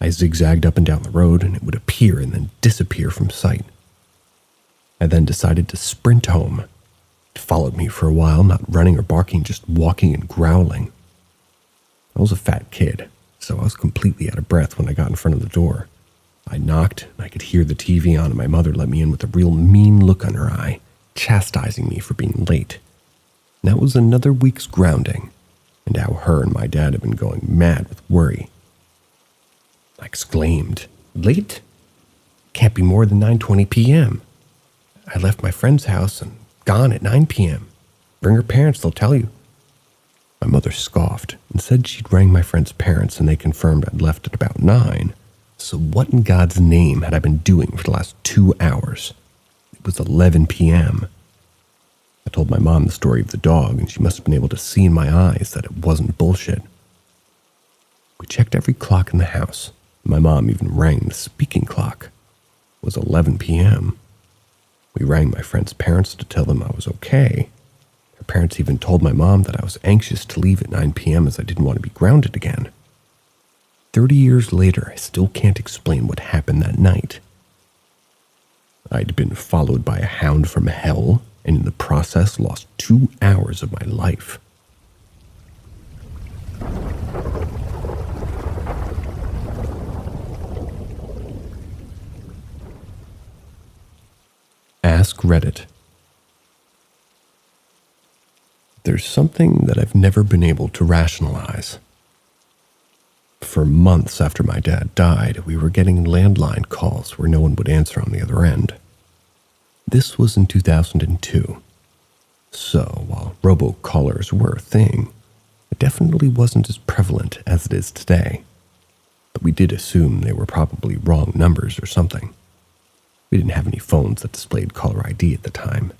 I zigzagged up and down the road, and it would appear and then disappear from sight. I then decided to sprint home. It followed me for a while, not running or barking, just walking and growling. I was a fat kid, so I was completely out of breath when I got in front of the door. I knocked, and I could hear the TV on, and my mother let me in with a real mean look on her eye, chastising me for being late. And that was another week's grounding, and how her and my dad had been going mad with worry. I exclaimed, "Late? Can't be more than 9:20 p.m. I left my friend's house and gone at 9 p.m. Bring her parents, they'll tell you." My mother scoffed and said she'd rang my friend's parents and they confirmed I'd left at about 9. So what in God's name had I been doing for the last 2 hours? It was 11 p.m. I told my mom the story of the dog, and she must have been able to see in my eyes that it wasn't bullshit. We checked every clock in the house. My mom even rang the speaking clock. It was 11 p.m. We rang my friend's parents to tell them I was okay. Her parents even told my mom that I was anxious to leave at 9 p.m. as I didn't want to be grounded again. 30 years later, I still can't explain what happened that night. I'd been followed by a hound from hell, and in the process lost 2 hours of my life. Ask Reddit. There's something that I've never been able to rationalize. For months after my dad died, we were getting landline calls where no one would answer on the other end. This was in 2002. So, while robocallers were a thing, it definitely wasn't as prevalent as it is today. But we did assume they were probably wrong numbers or something. We didn't have any phones that displayed caller ID at the time.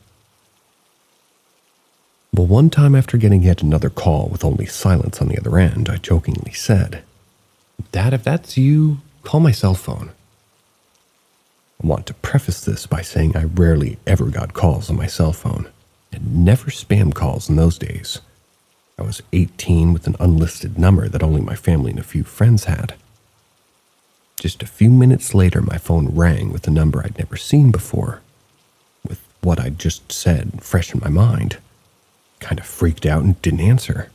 Well, one time after getting yet another call with only silence on the other end, I jokingly said, "Dad, if that's you, call my cell phone." I want to preface this by saying I rarely ever got calls on my cell phone, and never spam calls in those days. I was 18 with an unlisted number that only my family and a few friends had. Just a few minutes later, my phone rang with a number I'd never seen before, with what I'd just said fresh in my mind. Kind of freaked out and didn't answer.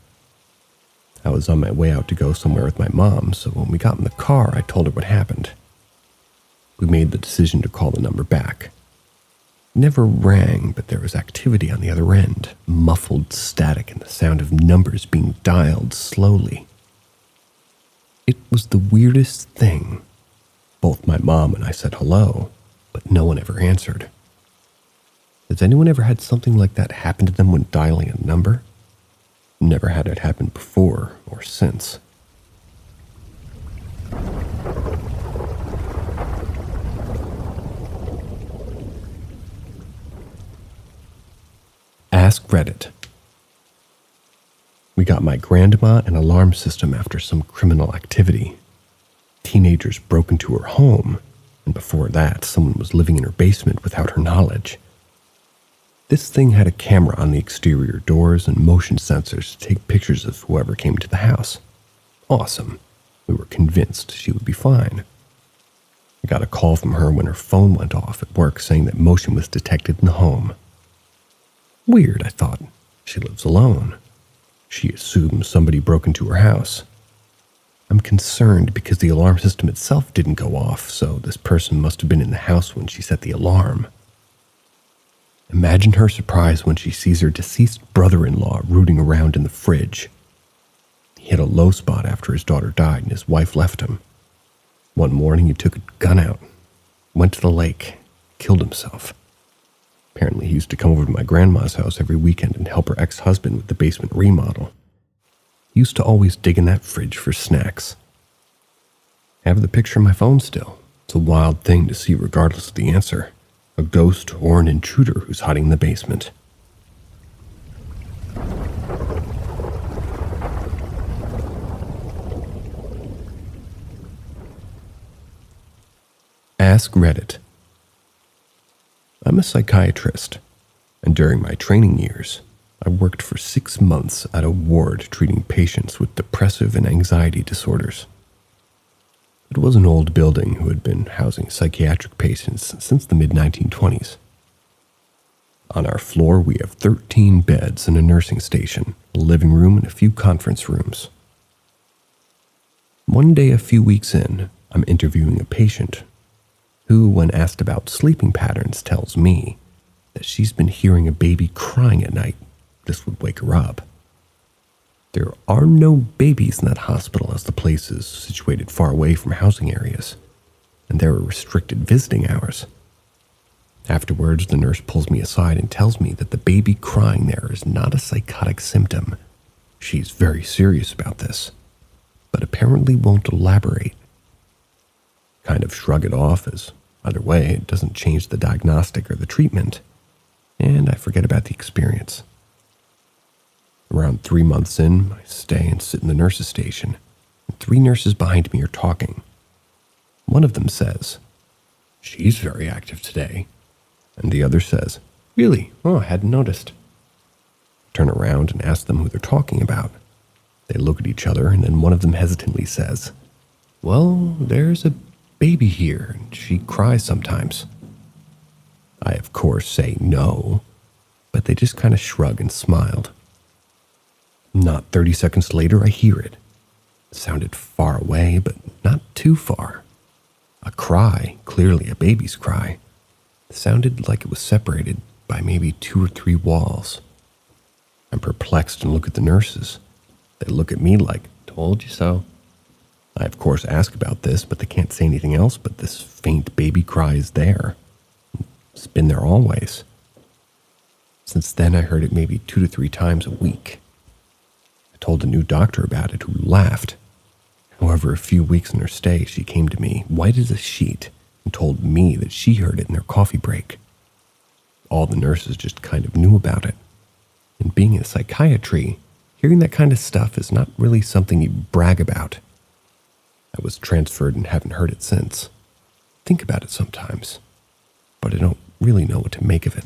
I was on my way out to go somewhere with my mom, so when we got in the car, I told her what happened. We made the decision to call the number back. It never rang, but there was activity on the other end, muffled static and the sound of numbers being dialed slowly. It was the weirdest thing. Both my mom and I said hello, but no one ever answered. Has anyone ever had something like that happen to them when dialing a number? Never had it happen before or since. Ask Reddit. We got my grandma an alarm system after some criminal activity. Teenagers broke into her home, and before that, someone was living in her basement without her knowledge. This thing had a camera on the exterior doors and motion sensors to take pictures of whoever came to the house. Awesome. We were convinced she would be fine. I got a call from her when her phone went off at work saying that motion was detected in the home. Weird, I thought. She lives alone. She assumes somebody broke into her house. I'm concerned because the alarm system itself didn't go off, so this person must have been in the house when she set the alarm. Imagine her surprise when she sees her deceased brother-in-law rooting around in the fridge. He hit a low spot after his daughter died and his wife left him. One morning he took a gun out, went to the lake, killed himself. Apparently he used to come over to my grandma's house every weekend and help her ex-husband with the basement remodel. He used to always dig in that fridge for snacks. I have the picture on my phone still. It's a wild thing to see regardless of the answer. A ghost or an intruder who's hiding in the basement. Ask Reddit. I'm a psychiatrist, and during my training years, I worked for 6 months at a ward treating patients with depressive and anxiety disorders. It was an old building who had been housing psychiatric patients since the mid-1920s. On our floor, we have 13 beds and a nursing station, a living room, and a few conference rooms. One day a few weeks in, I'm interviewing a patient who, when asked about sleeping patterns, tells me that she's been hearing a baby crying at night. This would wake her up. There are no babies in that hospital as the place is situated far away from housing areas, and there are restricted visiting hours. Afterwards, the nurse pulls me aside and tells me that the baby crying there is not a psychotic symptom. She's very serious about this, but apparently won't elaborate. Kind of shrug it off as, either way, it doesn't change the diagnostic or the treatment, and I forget about the experience. Around 3 months in, I stay and sit in the nurse's station, and 3 nurses behind me are talking. One of them says, "She's very active today," and the other says, "Really? Oh, I hadn't noticed." I turn around and ask them who they're talking about. They look at each other, and then one of them hesitantly says, "Well, there's a baby here, and she cries sometimes." I, of course, say no, but they just kind of shrug and smiled. Not 30 seconds later, I hear it. It sounded far away, but not too far. A cry, clearly a baby's cry. It sounded like it was separated by maybe 2 or 3 walls. I'm perplexed and look at the nurses. They look at me like, "Told you so." I, of course, ask about this, but they can't say anything else but this faint baby cry is there. It's been there always. Since then, I heard it maybe 2 to 3 times a week. I told a new doctor about it, who laughed. However, a few weeks in her stay, she came to me, white as a sheet, and told me that she heard it in their coffee break. All the nurses just kind of knew about it. And being in psychiatry, hearing that kind of stuff is not really something you brag about. I was transferred and haven't heard it since. Think about it sometimes, but I don't really know what to make of it.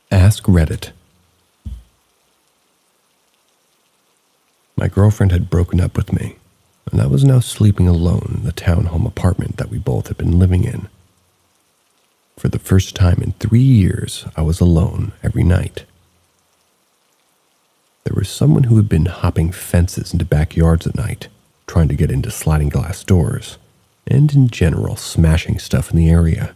Ask Reddit. My girlfriend had broken up with me, and I was now sleeping alone in the townhome apartment that we both had been living in. For the first time in 3 years, I was alone every night. There was someone who had been hopping fences into backyards at night, trying to get into sliding glass doors, and in general smashing stuff in the area.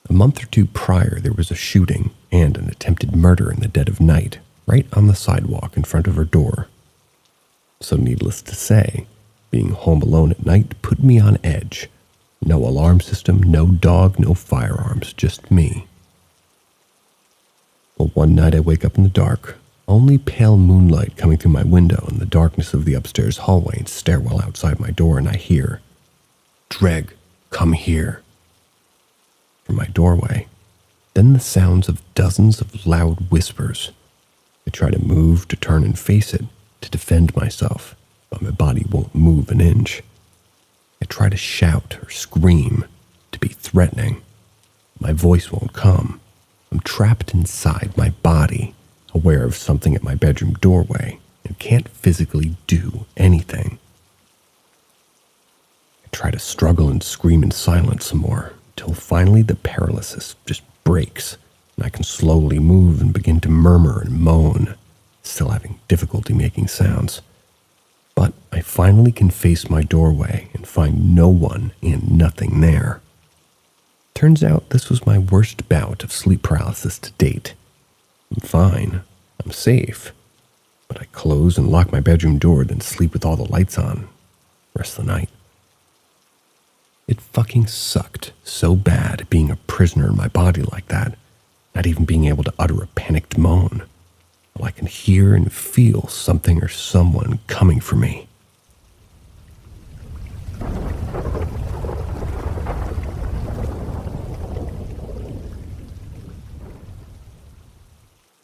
A month or 2 prior, there was a shooting and an attempted murder in the dead of night, right on the sidewalk in front of her door. So needless to say, being home alone at night put me on edge. No alarm system, no dog, no firearms, just me. Well, one night I wake up in the dark, only pale moonlight coming through my window and the darkness of the upstairs hallway and stairwell outside my door, and I hear, "Dreg, come here," from my doorway. Then the sounds of dozens of loud whispers. I try to move, to turn and face it, to defend myself, but my body won't move an inch. I try to shout or scream, to be threatening. My voice won't come. I'm trapped inside my body, aware of something at my bedroom doorway, and can't physically do anything. I try to struggle and scream in silence some more, till finally the paralysis just breaks, and I can slowly move and begin to murmur and moan, still having difficulty making sounds. But I finally can face my doorway and find no one and nothing there. Turns out this was my worst bout of sleep paralysis to date. I'm fine. I'm safe. But I close and lock my bedroom door, then sleep with all the lights on. Rest of the night. It fucking sucked so bad being a prisoner in my body like that, not even being able to utter a panicked moan. While I can hear and feel something or someone coming for me.